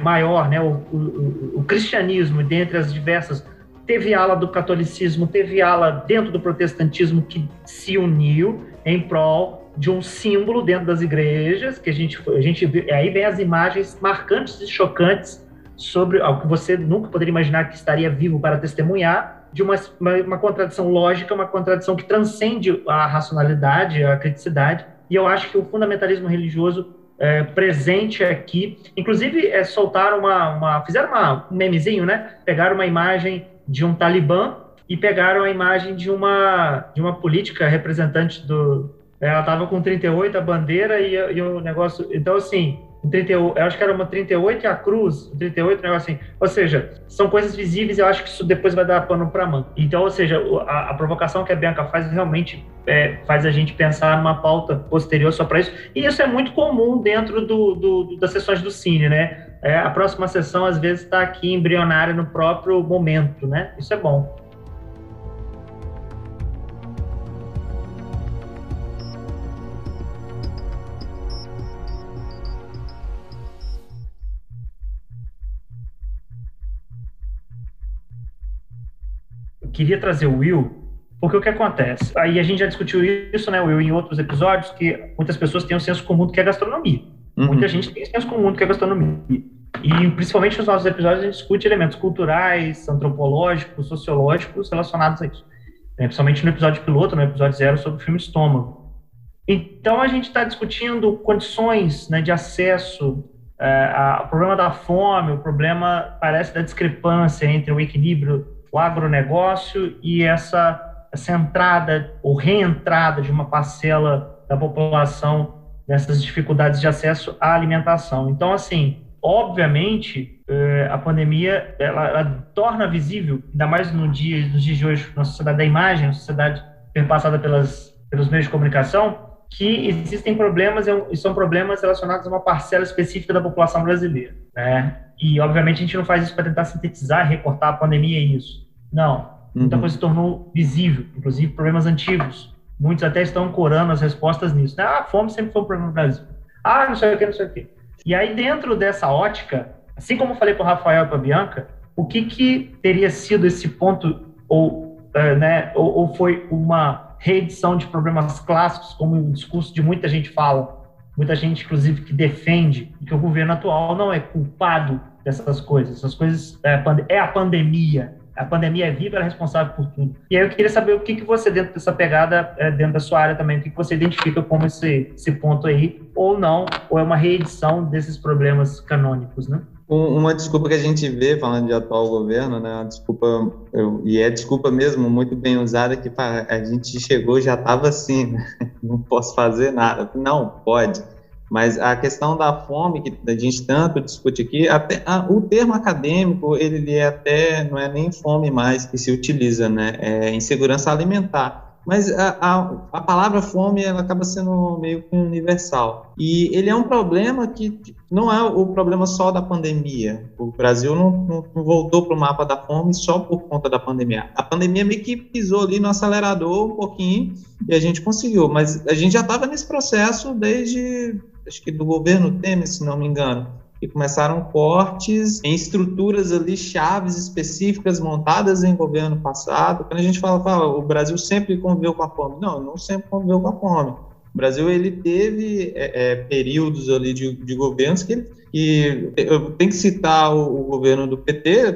maior, né, o cristianismo, dentre as diversas. Teve ala do catolicismo, teve ala dentro do protestantismo que se uniu em prol de um símbolo dentro das igrejas, que a gente vê, aí vem as imagens marcantes e chocantes sobre algo que você nunca poderia imaginar que estaria vivo para testemunhar, de uma contradição lógica, uma contradição que transcende a racionalidade, a criticidade, e eu acho que o fundamentalismo religioso presente aqui, inclusive soltaram fizeram um memezinho, né? Pegaram uma imagem de um talibã e pegaram a imagem de uma política representante ela estava com 38, a bandeira e o negócio. Então, assim, 38, eu acho que era uma 38 e a cruz, 38, um negócio assim. Ou seja, são coisas visíveis e eu acho que isso depois vai dar pano para manga. Então, ou seja, a provocação que a Bianca faz realmente faz a gente pensar numa pauta posterior só para isso. E isso é muito comum dentro das sessões do Cine, né? A próxima sessão, às vezes, está aqui embrionária no próprio momento, né? Isso é bom. Queria trazer o Will, porque o que acontece? Aí a gente já discutiu isso, né, Will, em outros episódios, que muitas pessoas têm um senso comum do que é gastronomia. Muita gente tem um senso comum do que é gastronomia. E principalmente nos nossos episódios a gente discute elementos culturais, antropológicos, sociológicos relacionados a isso. Principalmente no episódio piloto, no episódio 0, sobre o filme Estômago. Então a gente está discutindo condições, né, de acesso, o problema da fome, o problema, parece, da discrepância entre o equilíbrio, o agronegócio e essa entrada ou reentrada de uma parcela da população nessas dificuldades de acesso à alimentação. Então, assim, obviamente, a pandemia ela torna visível, ainda mais nos dias de hoje, na sociedade da imagem, na sociedade perpassada pelos meios de comunicação, que existem problemas, e são problemas relacionados a uma parcela específica da população brasileira, né? E, obviamente, a gente não faz isso para tentar sintetizar, recortar a pandemia e isso. Não. Muita coisa se tornou visível, inclusive problemas antigos. Muitos até estão ancorando as respostas nisso. A fome sempre foi um problema no Brasil. Não sei o que, não sei o que. E aí, dentro dessa ótica, assim como eu falei para o Rafael e para a Bianca, o que teria sido esse ponto, ou foi uma reedição de problemas clássicos, como o discurso de muita gente fala, muita gente, inclusive, que defende que o governo atual não é culpado dessas coisas. Essas coisas é a pandemia. A pandemia é viva, ela é responsável por tudo. E aí eu queria saber o que você, dentro dessa pegada, dentro da sua área também, o que você identifica como esse ponto aí, ou não, ou é uma reedição desses problemas canônicos, né? Uma desculpa que a gente vê falando de atual governo, né? Uma desculpa, e é desculpa mesmo, muito bem usada, que a gente chegou já estava assim, né? Não posso fazer nada. Não, pode. Mas a questão da fome, que a gente tanto discute aqui, até o termo acadêmico, ele até não é nem fome mais que se utiliza, né? É insegurança alimentar. Mas a palavra fome, ela acaba sendo meio que universal. E ele é um problema que não é o problema só da pandemia. O Brasil não voltou para o mapa da fome só por conta da pandemia. A pandemia meio que pisou ali no acelerador um pouquinho e a gente conseguiu. Mas a gente já estava nesse processo desde, acho que do governo Temer, se não me engano. E começaram cortes em estruturas ali, chaves específicas montadas em governo passado. Quando a gente fala o Brasil sempre conviveu com a fome. Não sempre conviveu com a fome. O Brasil, ele teve períodos ali de governos que eu tenho que citar o governo do PT,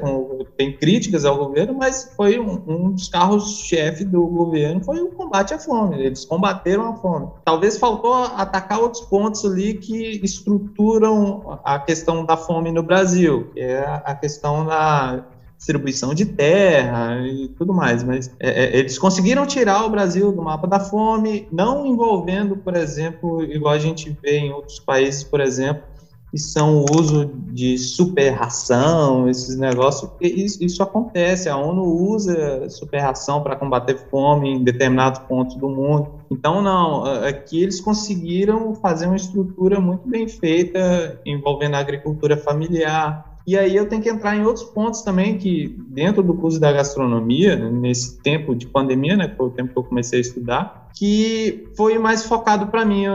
tem críticas ao governo, mas foi um dos carros-chefe do governo, foi o combate à fome. Eles combateram a fome. Talvez faltou atacar outros pontos ali que estruturam a questão da fome no Brasil, que é a questão da distribuição de terra e tudo mais, mas eles conseguiram tirar o Brasil do mapa da fome, não envolvendo, por exemplo, igual a gente vê em outros países, por exemplo, que são o uso de super-ração, esses negócios, isso acontece, a ONU usa super-ração para combater fome em determinados pontos do mundo. Então, não, aqui eles conseguiram fazer uma estrutura muito bem feita, envolvendo a agricultura familiar. E aí eu tenho que entrar em outros pontos também, que dentro do curso da gastronomia, nesse tempo de pandemia, né, que foi o tempo que eu comecei a estudar, que foi mais focado para mim.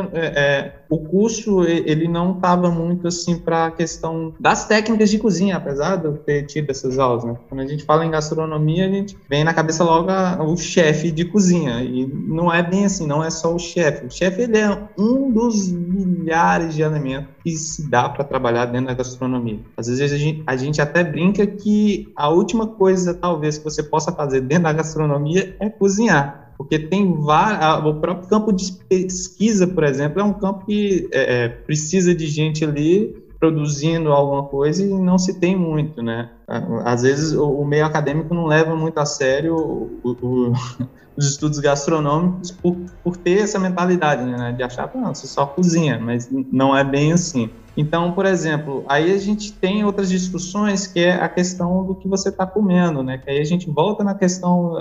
O curso, ele não estava muito assim para a questão das técnicas de cozinha, apesar de eu ter tido essas aulas, né? Quando a gente fala em gastronomia, a gente vem na cabeça logo o chefe de cozinha, e não é bem assim, não é só o chefe. O chefe, ele é um dos milhares de elementos que se dá para trabalhar dentro da gastronomia. Às vezes a gente até brinca que a última coisa, talvez, que você possa fazer dentro da gastronomia é cozinhar. Porque tem o próprio campo de pesquisa, por exemplo, é um campo que precisa de gente ali produzindo alguma coisa e não se tem muito, né? Às vezes o meio acadêmico não leva muito a sério os estudos gastronômicos por ter essa mentalidade, né? De achar que não, você só cozinha, mas não é bem assim. Então, por exemplo, aí a gente tem outras discussões, que é a questão do que você está comendo, né? Que aí a gente volta na questão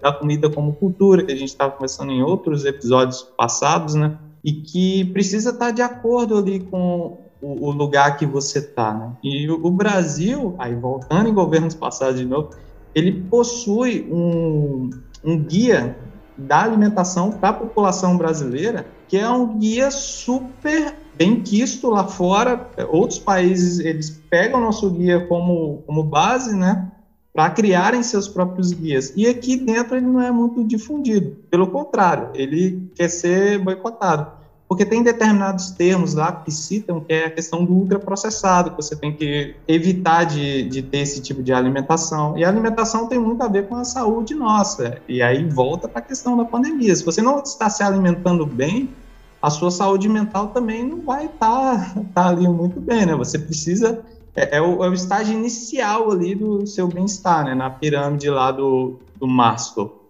da comida como cultura, que a gente estava conversando em outros episódios passados, né? E que precisa estar de acordo ali com o lugar que você está, né? E o Brasil, aí voltando em governos passados de novo, ele possui um guia da alimentação para a população brasileira, que é um guia super bem quisto lá fora. Outros países, eles pegam o nosso guia como base, né, para criarem seus próprios guias. E aqui dentro ele não é muito difundido. Pelo contrário, ele quer ser boicotado. Porque tem determinados termos lá que citam, que é a questão do ultraprocessado, que você tem que evitar de ter esse tipo de alimentação. E a alimentação tem muito a ver com a saúde nossa. E aí volta para a questão da pandemia. Se você não está se alimentando bem, a sua saúde mental também não vai estar ali muito bem, né? Você precisa... É o estágio inicial ali do seu bem-estar, né? Na pirâmide lá do Maslow.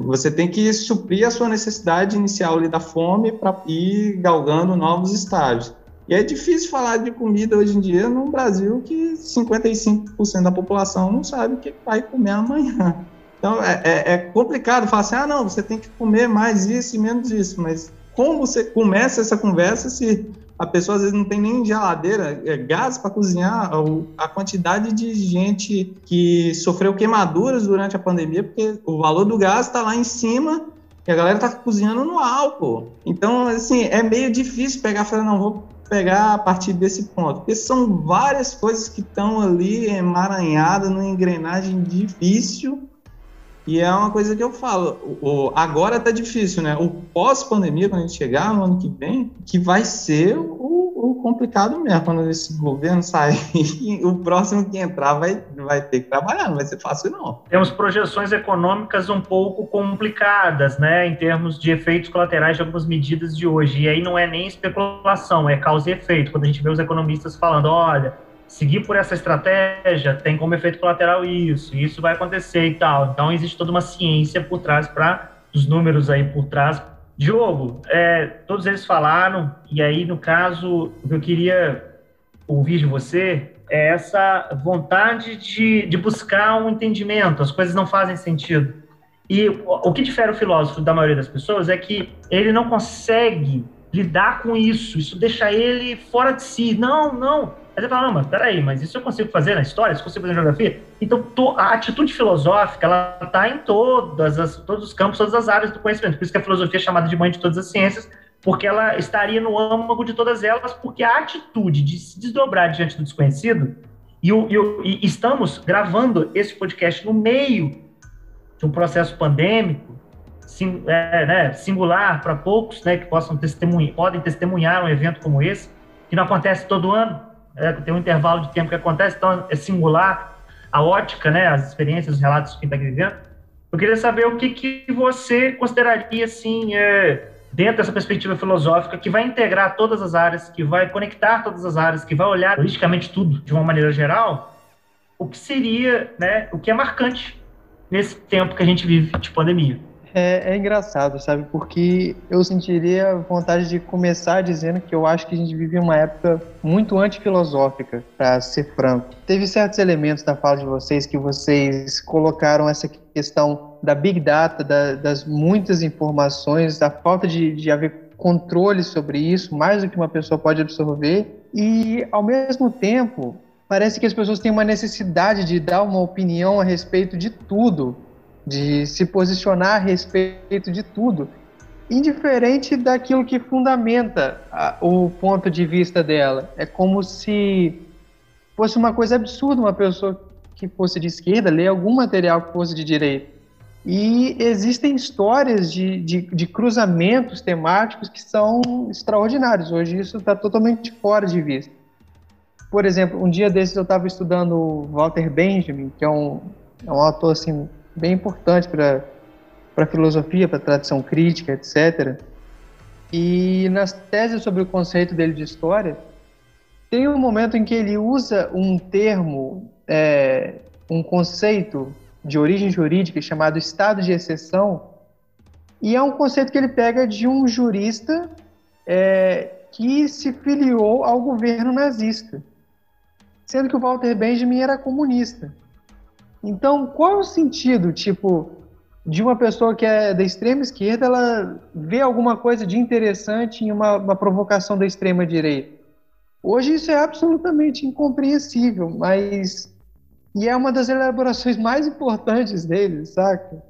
Você tem que suprir a sua necessidade inicial ali da fome para ir galgando novos estágios. E é difícil falar de comida hoje em dia no Brasil, que 55% da população não sabe o que vai comer amanhã. Então, é complicado falar assim, não, você tem que comer mais isso e menos isso, mas como você começa essa conversa se a pessoa às vezes não tem nem geladeira, gás para cozinhar? A quantidade de gente que sofreu queimaduras durante a pandemia, porque o valor do gás está lá em cima e a galera está cozinhando no álcool. Então, assim, é meio difícil pegar e falar, não, vou pegar a partir desse ponto, porque são várias coisas que estão ali emaranhadas numa engrenagem difícil. E é uma coisa que eu falo, agora tá difícil, né? O pós-pandemia, quando a gente chegar no ano que vem, que vai ser o complicado mesmo. Quando esse governo sair, o próximo que entrar vai ter que trabalhar, não vai ser fácil, não. Temos projeções econômicas um pouco complicadas, né? Em termos de efeitos colaterais de algumas medidas de hoje. E aí não é nem especulação, é causa e efeito. Quando a gente vê os economistas falando, olha, seguir por essa estratégia tem como efeito colateral isso vai acontecer e tal. Então, existe toda uma ciência por trás, os números aí por trás. Diogo, todos eles falaram, e aí, no caso, o que eu queria ouvir de você é essa vontade de buscar um entendimento. As coisas não fazem sentido. E o que difere o filósofo da maioria das pessoas é que ele não consegue lidar com isso. Isso deixa ele fora de si. Não. Aí você fala, não, mas peraí, mas isso eu consigo fazer na história, isso eu consigo fazer na geografia? Então, a atitude filosófica, ela está em todos os campos, todas as áreas do conhecimento. Por isso que a filosofia é chamada de mãe de todas as ciências, porque ela estaria no âmago de todas elas, porque a atitude de se desdobrar diante do desconhecido, e estamos gravando esse podcast no meio de um processo pandêmico, singular para poucos, né, que podem testemunhar um evento como esse, que não acontece todo ano, tem um intervalo de tempo que acontece, então é singular a ótica, né, as experiências, os relatos de quem está vivendo. Eu queria saber o que você consideraria, assim, dentro dessa perspectiva filosófica, que vai integrar todas as áreas, que vai conectar todas as áreas, que vai olhar holisticamente tudo de uma maneira geral, o que seria, né, o que é marcante nesse tempo que a gente vive de pandemia. É engraçado, sabe? Porque eu sentiria vontade de começar dizendo que eu acho que a gente vive uma época muito antifilosófica, para ser franco. Teve certos elementos da fala de vocês que vocês colocaram essa questão da Big Data, das muitas informações, da falta de haver controle sobre isso, mais do que uma pessoa pode absorver, e, ao mesmo tempo, parece que as pessoas têm uma necessidade de dar uma opinião a respeito de tudo, de se posicionar a respeito de tudo, indiferente daquilo que fundamenta o ponto de vista dela. É como se fosse uma coisa absurda uma pessoa que fosse de esquerda ler algum material que fosse de direita. E existem histórias de cruzamentos temáticos que são extraordinários. Hoje isso está totalmente fora de vista. Por exemplo, um dia desses eu estava estudando o Walter Benjamin, que é um autor assim, bem importante para a filosofia, para a tradição crítica, etc. E nas teses sobre o conceito dele de história, tem um momento em que ele usa um termo, um conceito de origem jurídica chamado estado de exceção, e é um conceito que ele pega de um jurista que se filiou ao governo nazista, sendo que o Walter Benjamin era comunista. Então, qual é o sentido, de uma pessoa que é da extrema esquerda, ela vê alguma coisa de interessante em uma provocação da extrema direita? Hoje isso é absolutamente incompreensível, e é uma das elaborações mais importantes dele, saca?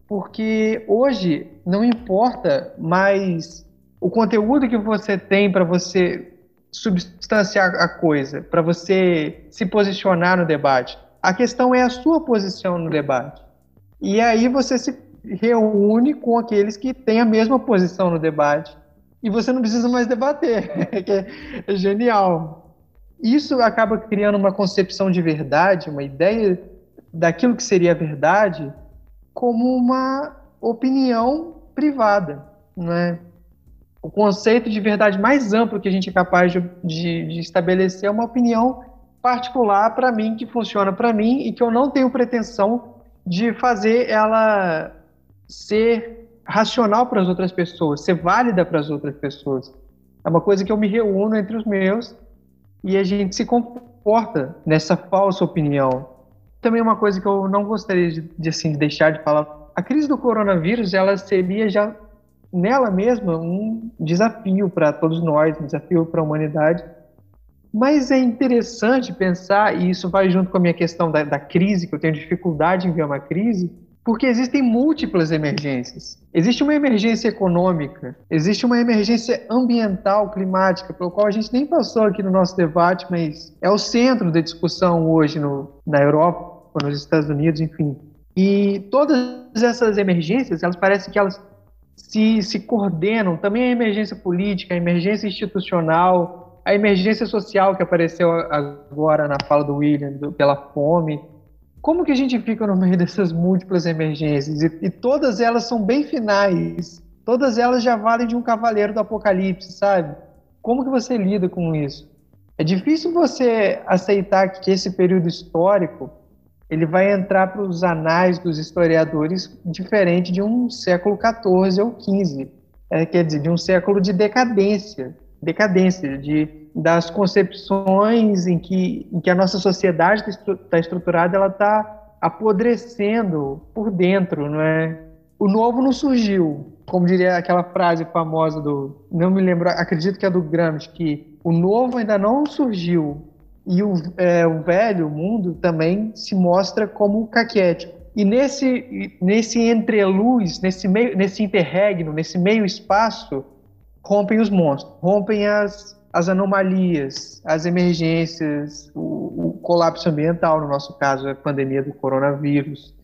Porque hoje não importa mais o conteúdo que você tem para você substanciar a coisa, para você se posicionar no debate. A questão é a sua posição no debate. E aí você se reúne com aqueles que têm a mesma posição no debate. E você não precisa mais debater, que é genial. Isso acaba criando uma concepção de verdade, uma ideia daquilo que seria a verdade, como uma opinião privada, né? O conceito de verdade mais amplo que a gente é capaz de estabelecer é uma opinião particular para mim, que funciona para mim e que eu não tenho pretensão de fazer ela ser racional para as outras pessoas, ser válida para as outras pessoas. É uma coisa que eu me reúno entre os meus e a gente se comporta nessa falsa opinião. Também uma coisa que eu não gostaria de deixar de falar. A crise do coronavírus, ela seria já nela mesma um desafio para todos nós, um desafio para a humanidade. Mas é interessante pensar, e isso vai junto com a minha questão da crise, que eu tenho dificuldade em ver uma crise, porque existem múltiplas emergências. Existe uma emergência econômica, existe uma emergência ambiental, climática, pelo qual a gente nem passou aqui no nosso debate, mas é o centro da discussão hoje na Europa, nos Estados Unidos, enfim. E todas essas emergências, elas parecem que elas se coordenam. Também a emergência política, a emergência institucional, a emergência social que apareceu agora na fala do William, pela fome. Como que a gente fica no meio dessas múltiplas emergências? E todas elas são bem finais. Todas elas já valem de um cavaleiro do apocalipse, sabe? Como que você lida com isso? É difícil você aceitar que esse período histórico ele vai entrar para os anais dos historiadores diferente de um século XIV ou XV. Quer dizer, de um século de decadência das concepções em que a nossa sociedade está estruturada, ela está apodrecendo por dentro, não é? O novo não surgiu, como diria aquela frase famosa não me lembro, acredito que é do Gramsci, que o novo ainda não surgiu e o velho mundo também se mostra como caquético. E nesse entreluz, nesse interregno, nesse meio espaço, rompem os monstros, rompem as anomalias, as emergências, o colapso ambiental, no nosso caso, a pandemia do coronavírus,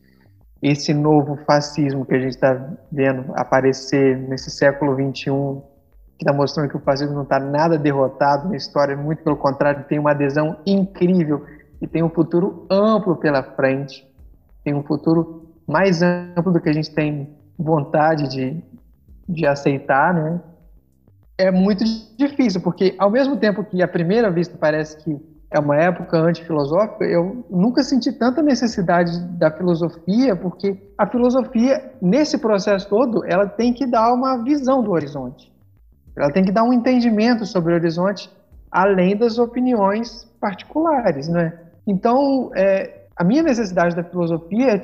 esse novo fascismo que a gente está vendo aparecer nesse século XXI, que está mostrando que o fascismo não está nada derrotado na história, muito pelo contrário, tem uma adesão incrível e tem um futuro amplo pela frente, tem um futuro mais amplo do que a gente tem vontade de aceitar, né? É muito difícil, porque ao mesmo tempo que à primeira vista parece que é uma época antifilosófica, eu nunca senti tanta necessidade da filosofia, porque a filosofia, nesse processo todo, ela tem que dar uma visão do horizonte. Ela tem que dar um entendimento sobre o horizonte, além das opiniões particulares, né? Então, a minha necessidade da filosofia é,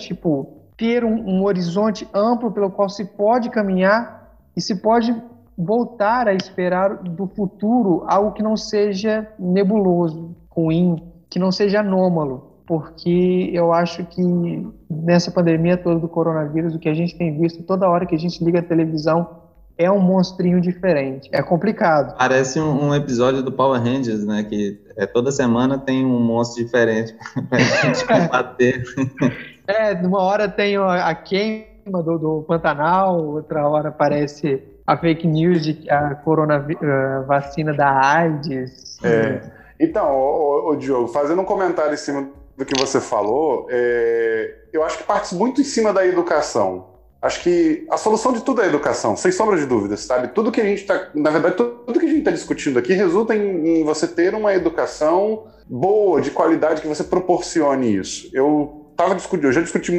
ter um horizonte amplo pelo qual se pode caminhar e se pode voltar a esperar do futuro algo que não seja nebuloso, ruim, que não seja anômalo, porque eu acho que nessa pandemia toda do coronavírus, o que a gente tem visto toda hora que a gente liga a televisão é um monstrinho diferente. É complicado. Parece um episódio do Power Rangers, né? Que toda semana tem um monstro diferente pra gente combater. Numa hora tem a queima do Pantanal, outra hora aparece a fake news de a vacina da AIDS. Então, Diogo, fazendo um comentário em cima do que você falou, eu acho que parte muito em cima da educação. Acho que a solução de tudo é a educação, sem sombra de dúvidas, sabe? Tudo que a gente está, na verdade, tudo que a gente está discutindo aqui resulta em você ter uma educação boa, de qualidade, que você proporcione isso. Eu já discuto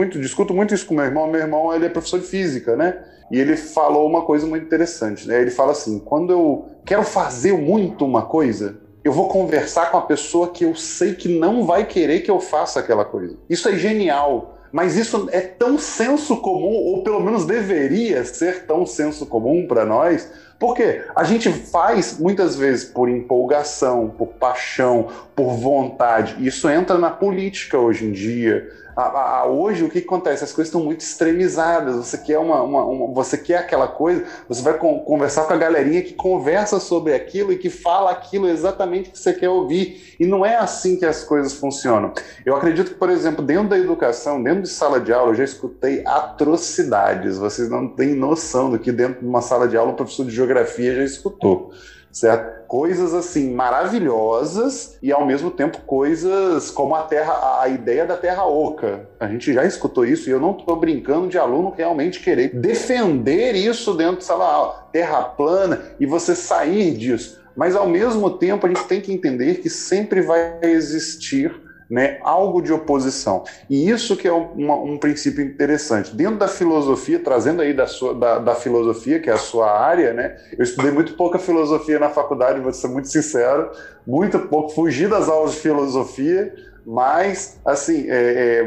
muito isso com meu irmão. Meu irmão, ele é professor de física, né? E ele falou uma coisa muito interessante, né? Ele fala assim: quando eu quero fazer muito uma coisa, eu vou conversar com a pessoa que eu sei que não vai querer que eu faça aquela coisa. Isso é genial. Mas isso é tão senso comum, ou pelo menos deveria ser tão senso comum para nós, porque a gente faz muitas vezes por empolgação, por paixão, por vontade. Isso entra na política hoje em dia. Hoje o que acontece? As coisas estão muito extremizadas. Você quer você quer aquela coisa, você vai conversar com a galerinha que conversa sobre aquilo e que fala aquilo exatamente que você quer ouvir. E não é assim que as coisas funcionam. Eu acredito que, por exemplo, dentro da educação, dentro de sala de aula, eu já escutei atrocidades. Vocês não têm noção do que dentro de uma sala de aula um professor de geografia já escutou. Certo? Coisas assim maravilhosas e ao mesmo tempo coisas como a ideia da terra oca. A gente já escutou isso e eu não estou brincando de aluno realmente querer defender isso dentro de sala de aula, terra plana, e você sair disso. Mas ao mesmo tempo a gente tem que entender que sempre vai existir, né, algo de oposição. E isso que é um princípio interessante. Dentro da filosofia, trazendo aí da filosofia, que é a sua área, né? Eu estudei muito pouca filosofia na faculdade, vou ser muito sincero, muito pouco, fugi das aulas de filosofia, mas, assim,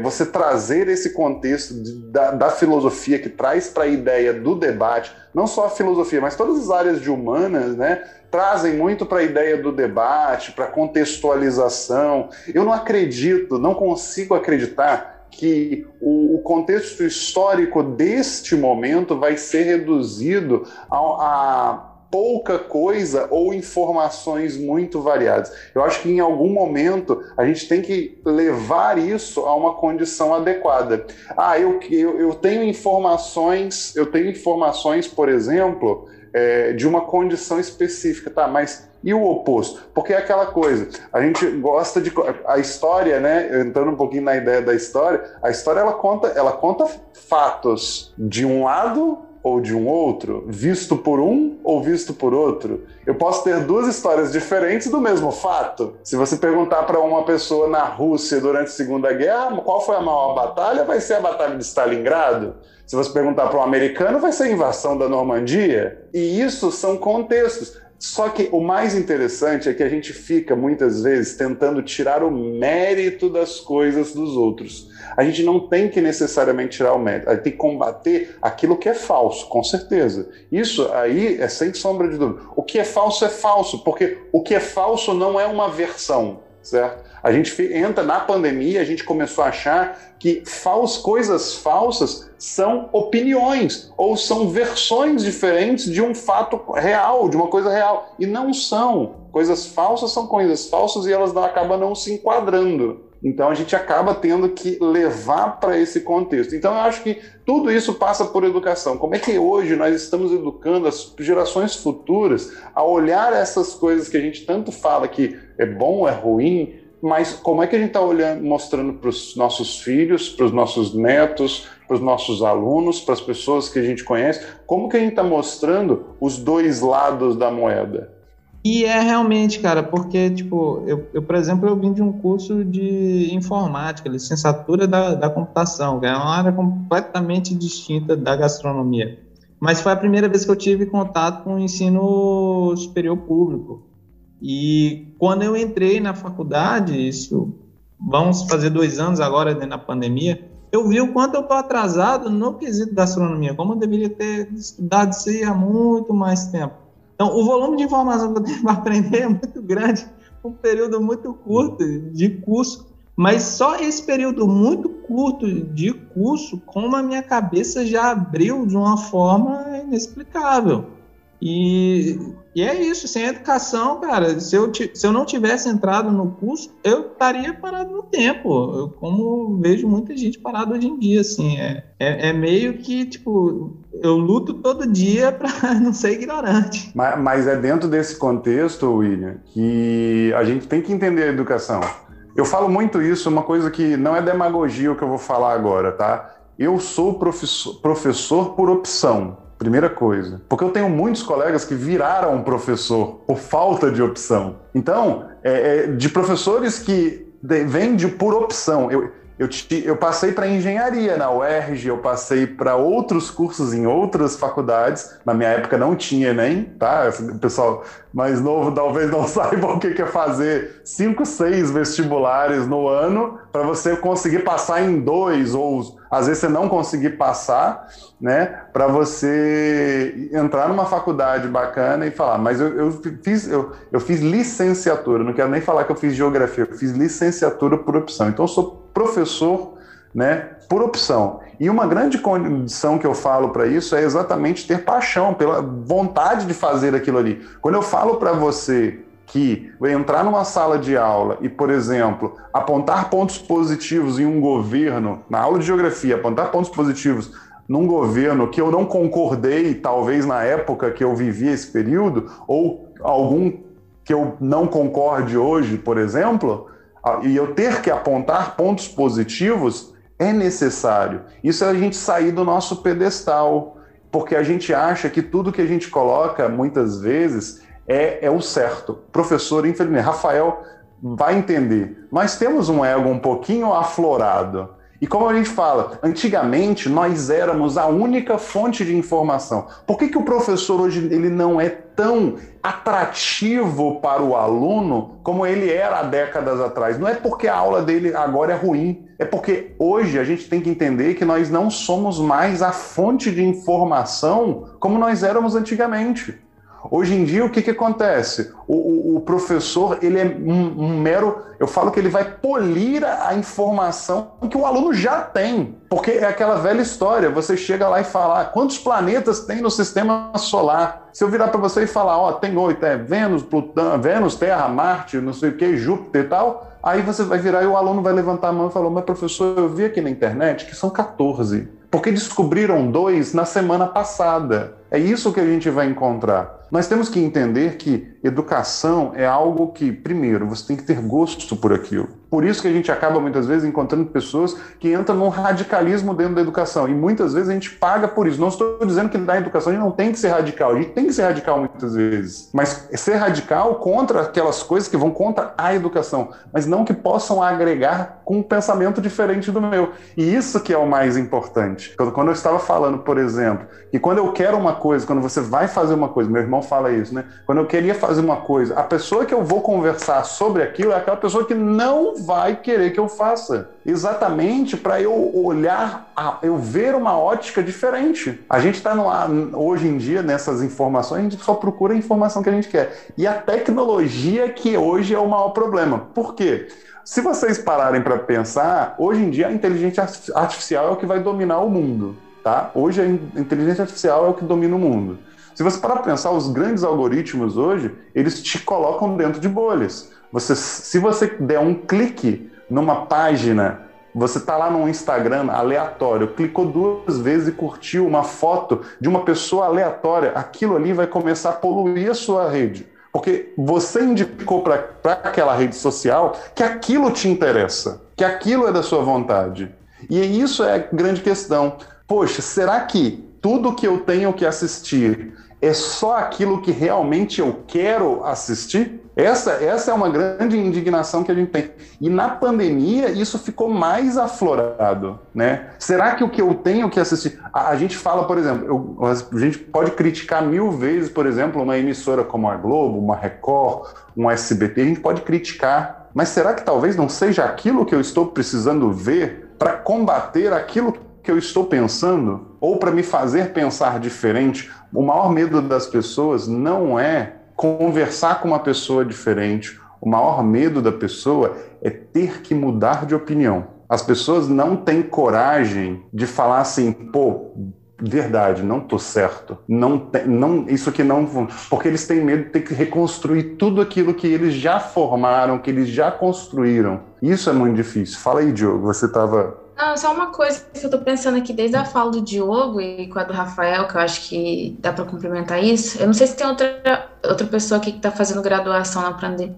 você trazer esse contexto da filosofia que traz para a ideia do debate, não só a filosofia, mas todas as áreas de humanas, né, trazem muito para a ideia do debate, para a contextualização. Eu não consigo acreditar que o contexto histórico deste momento vai ser reduzido a pouca coisa ou informações muito variadas. Eu acho que em algum momento a gente tem que levar isso a uma condição adequada. Eu tenho informações, por exemplo, de uma condição específica, tá? Mas e o oposto? Porque é aquela coisa, a gente gosta de... A história, né? Entrando um pouquinho na ideia da história, a história ela conta fatos de um lado ou de um outro, visto por um ou visto por outro. Eu posso ter duas histórias diferentes do mesmo fato. Se você perguntar para uma pessoa na Rússia durante a Segunda Guerra qual foi a maior batalha, vai ser a Batalha de Stalingrado. Se você perguntar para um americano, vai ser a invasão da Normandia. E isso são contextos. Só que o mais interessante é que a gente fica, muitas vezes, tentando tirar o mérito das coisas dos outros. A gente não tem que necessariamente tirar o mérito, a gente tem que combater aquilo que é falso, com certeza. Isso aí é sem sombra de dúvida. O que é falso, porque o que é falso não é uma versão, certo? A gente entra na pandemia, a gente começou a achar que coisas falsas são opiniões ou são versões diferentes de um fato real, de uma coisa real. E não são. Coisas falsas são coisas falsas e elas acabam não se enquadrando. Então a gente acaba tendo que levar para esse contexto. Então eu acho que tudo isso passa por educação. Como é que hoje nós estamos educando as gerações futuras a olhar essas coisas que a gente tanto fala que é bom, é ruim, mas como é que a gente está olhando, mostrando para os nossos filhos, para os nossos netos, para os nossos alunos, para as pessoas que a gente conhece, como que a gente está mostrando os dois lados da moeda? E é realmente, cara, porque, tipo, eu, por exemplo, eu vim de um curso de informática, licenciatura da computação, que é uma área completamente distinta da gastronomia. Mas foi a primeira vez que eu tive contato com o ensino superior público. E quando eu entrei na faculdade, isso vamos fazer 2 anos agora, né, na pandemia, eu vi o quanto eu estou atrasado no quesito gastronomia, como eu deveria ter estudado isso aí há muito mais tempo. Então, o volume de informação que eu tenho para aprender é muito grande, um período muito curto de curso, mas só esse período muito curto de curso, como a minha cabeça já abriu de uma forma inexplicável. E é isso, sem educação, cara, se eu não tivesse entrado no curso, eu estaria parado no tempo, como vejo muita gente parada hoje em dia, assim, é meio que, tipo, eu luto todo dia para não ser ignorante. Mas é dentro desse contexto, William, que a gente tem que entender a educação. Eu falo muito isso, uma coisa que não é demagogia o que eu vou falar agora, tá? Eu sou professor por opção. Primeira coisa, porque eu tenho muitos colegas que viraram professor por falta de opção. Então, de professores que vêm por opção. Eu passei para engenharia na UERJ, eu passei para outros cursos em outras faculdades. Na minha época não tinha Enem, tá? O pessoal mais novo talvez não saiba o que é fazer 5, 6 vestibulares no ano para você conseguir passar em 2, ou às vezes você não conseguir passar, né? Para você entrar numa faculdade bacana e falar, mas eu fiz licenciatura, não quero nem falar que eu fiz geografia, eu fiz licenciatura por opção. Então eu sou professor, né, por opção. E uma grande condição que eu falo para isso é exatamente ter paixão, pela vontade de fazer aquilo ali. Quando eu falo para você que vai entrar numa sala de aula e, por exemplo, apontar pontos positivos em um governo, na aula de geografia, apontar pontos positivos num governo que eu não concordei, talvez na época que eu vivi esse período, ou algum que eu não concorde hoje, por exemplo, e eu ter que apontar pontos positivos, é necessário. Isso é a gente sair do nosso pedestal, porque a gente acha que tudo que a gente coloca, muitas vezes, é o certo. Professor, infelizmente, Rafael vai entender. Nós temos um ego um pouquinho aflorado. E como a gente fala, antigamente nós éramos a única fonte de informação. Por que o professor hoje ele não é tão atrativo para o aluno como ele era há décadas atrás? Não é porque a aula dele agora é ruim, é porque hoje a gente tem que entender que nós não somos mais a fonte de informação como nós éramos antigamente. Hoje em dia, o que acontece? O professor, ele é um mero... Eu falo que ele vai polir a informação que o aluno já tem. Porque é aquela velha história. Você chega lá e fala, quantos planetas tem no sistema solar? Se eu virar para você e falar, tem 8, Vênus, Plutão, Vênus, Terra, Marte, não sei o que, Júpiter e tal, aí você vai virar e o aluno vai levantar a mão e falar, mas professor, eu vi aqui na internet que são 14. Porque descobriram 2 na semana passada. É isso que a gente vai encontrar. Nós temos que entender que educação é algo que, primeiro, você tem que ter gosto por aquilo. Por isso que a gente acaba, muitas vezes, encontrando pessoas que entram num radicalismo dentro da educação. E muitas vezes a gente paga por isso. Não estou dizendo que na educação a gente não tem que ser radical. A gente tem que ser radical muitas vezes. Mas ser radical contra aquelas coisas que vão contra a educação. Mas não que possam agregar com um pensamento diferente do meu. E isso que é o mais importante. Quando eu estava falando, por exemplo, que quando eu quero uma coisa, quando você vai fazer uma coisa, meu irmão fala isso, né? Quando eu queria fazer uma coisa, a pessoa que eu vou conversar sobre aquilo é aquela pessoa que não vai querer que eu faça. Exatamente para eu olhar, eu ver uma ótica diferente. A gente está hoje em dia, nessas informações, a gente só procura a informação que a gente quer. E a tecnologia que hoje é o maior problema. Por quê? Se vocês pararem para pensar, hoje em dia a inteligência artificial é o que vai dominar o mundo. Tá? Hoje a inteligência artificial é o que domina o mundo. Se você parar para pensar, os grandes algoritmos hoje, eles te colocam dentro de bolhas. Se você der um clique numa página, você está lá no Instagram aleatório, clicou 2 vezes e curtiu uma foto de uma pessoa aleatória, aquilo ali vai começar a poluir a sua rede. Porque você indicou para aquela rede social que aquilo te interessa, que aquilo é da sua vontade. E isso é a grande questão. Poxa, será que tudo que eu tenho que assistir é só aquilo que realmente eu quero assistir? Essa é uma grande indignação que a gente tem. E na pandemia isso ficou mais aflorado, né? Será que o que eu tenho que assistir... A gente fala, por exemplo, a gente pode criticar 1000 vezes, por exemplo, uma emissora como a Globo, uma Record, um SBT, a gente pode criticar. Mas será que talvez não seja aquilo que eu estou precisando ver para combater aquilo que eu estou pensando? Ou para me fazer pensar diferente? O maior medo das pessoas não é conversar com uma pessoa diferente. O maior medo da pessoa é ter que mudar de opinião. As pessoas não têm coragem de falar assim, pô, verdade, não tô certo. Isso aqui não... Porque eles têm medo de ter que reconstruir tudo aquilo que eles já formaram, que eles já construíram. Isso é muito difícil. Fala aí, Diogo, você estava... Não, só uma coisa que eu tô pensando aqui desde a fala do Diogo e com a do Rafael, que eu acho que dá para complementar isso. Eu não sei se tem outra pessoa aqui que está fazendo graduação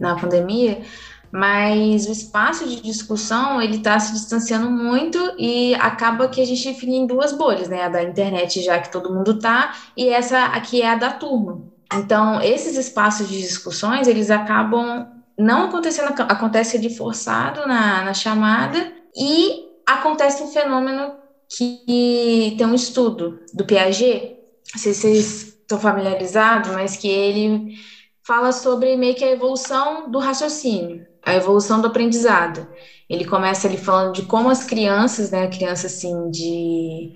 na pandemia, mas o espaço de discussão, ele está se distanciando muito e acaba que a gente fica em duas bolhas, né? A da internet, já que todo mundo tá, e essa aqui é a da turma. Então, esses espaços de discussões, eles acabam não acontecendo, acontece de forçado na chamada, e acontece um fenômeno que tem um estudo do Piaget, não sei se vocês estão familiarizados, mas que ele fala sobre meio que a evolução do raciocínio, a evolução do aprendizado. Ele começa ali falando de como as crianças, né, crianças assim de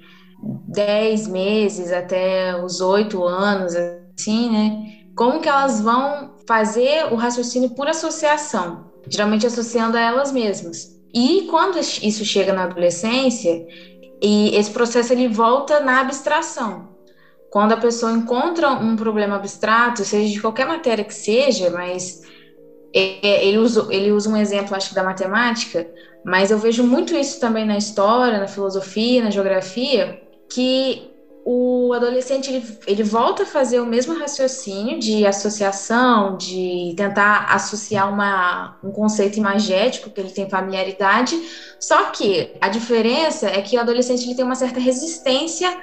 10 meses até os 8 anos, assim, né, como que elas vão fazer o raciocínio por associação, geralmente associando a elas mesmas. E quando isso chega na adolescência, e esse processo ele volta na abstração. Quando a pessoa encontra um problema abstrato, seja de qualquer matéria que seja, mas ele usa um exemplo, acho que da matemática, mas eu vejo muito isso também na história, na filosofia, na geografia, que o adolescente ele volta a fazer o mesmo raciocínio de associação, de tentar associar um conceito imagético que ele tem familiaridade, só que a diferença é que o adolescente ele tem uma certa resistência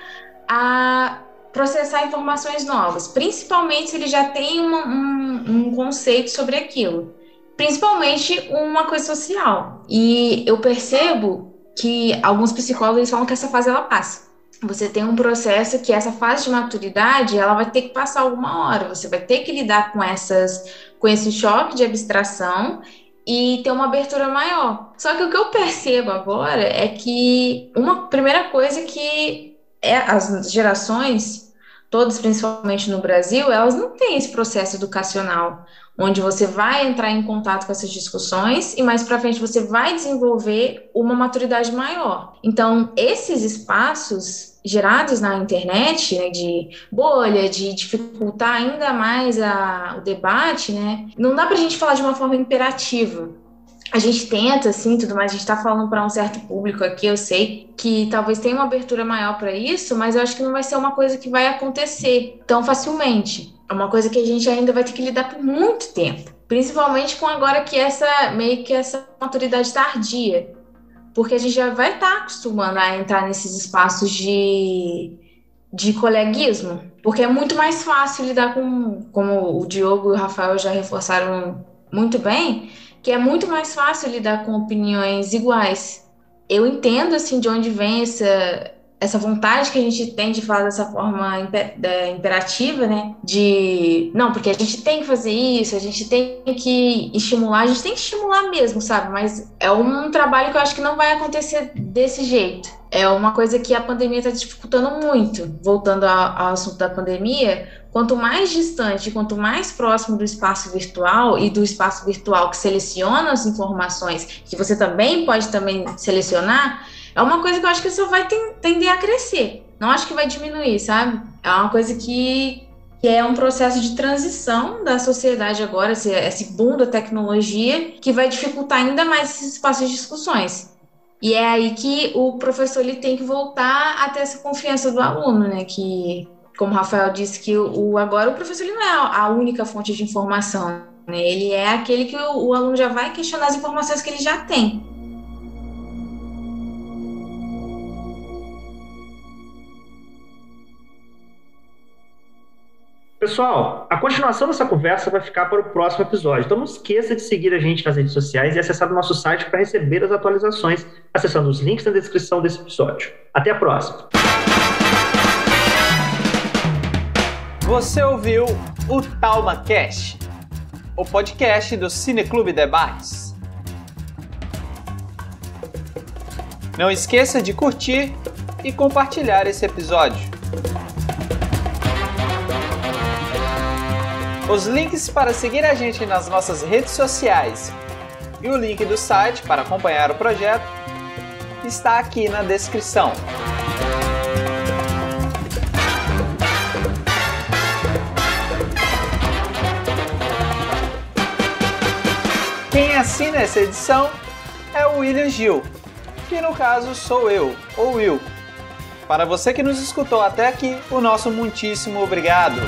a processar informações novas, principalmente se ele já tem um conceito sobre aquilo, principalmente uma coisa social. E eu percebo que alguns psicólogos eles falam que essa fase ela passa. Você tem um processo que essa fase de maturidade, ela vai ter que passar alguma hora, você vai ter que lidar com esse choque de abstração e ter uma abertura maior. Só que o que eu percebo agora é que uma primeira coisa que as gerações, todas principalmente no Brasil, elas não têm esse processo educacional, onde você vai entrar em contato com essas discussões e mais para frente você vai desenvolver uma maturidade maior. Então, esses espaços gerados na internet, né, de bolha, de dificultar ainda mais o debate, né, não dá para a gente falar de uma forma imperativa. A gente tenta, assim, tudo mais, a gente está falando para um certo público aqui, eu sei que talvez tenha uma abertura maior para isso, mas eu acho que não vai ser uma coisa que vai acontecer tão facilmente. É uma coisa que a gente ainda vai ter que lidar por muito tempo, principalmente com agora que essa maturidade tardia, porque a gente já vai estar acostumando a entrar nesses espaços de coleguismo, porque é muito mais fácil lidar com, como o Diogo e o Rafael já reforçaram muito bem, que é muito mais fácil lidar com opiniões iguais. Eu entendo, assim, de onde vem essa vontade que a gente tem de falar dessa forma imperativa, né? Não, porque a gente tem que fazer isso, a gente tem que estimular, a gente tem que estimular mesmo, sabe? Mas é um trabalho que eu acho que não vai acontecer desse jeito. É uma coisa que a pandemia está dificultando muito. Voltando ao assunto da pandemia, quanto mais distante, quanto mais próximo do espaço virtual e do espaço virtual que seleciona as informações, que você também pode selecionar, é uma coisa que eu acho que só vai tender a crescer. Não acho que vai diminuir, sabe? É uma coisa que é um processo de transição da sociedade agora, esse boom da tecnologia, que vai dificultar ainda mais esses espaços de discussões. E é aí que o professor ele tem que voltar a ter essa confiança do aluno, né? Que, como o Rafael disse, que agora o professor ele não é a única fonte de informação, né? Ele é aquele que o aluno já vai questionar as informações que ele já tem. Pessoal, a continuação dessa conversa vai ficar para o próximo episódio. Então não esqueça de seguir a gente nas redes sociais e acessar o nosso site para receber as atualizações, acessando os links na descrição desse episódio. Até a próxima! Você ouviu o TalmaCast, o podcast do Cineclube Debates. Não esqueça de curtir e compartilhar esse episódio. Os links para seguir a gente nas nossas redes sociais e o link do site para acompanhar o projeto está aqui na descrição. Quem assina essa edição é o William Gil, que no caso sou eu, ou Will. Para você que nos escutou até aqui, o nosso muitíssimo obrigado.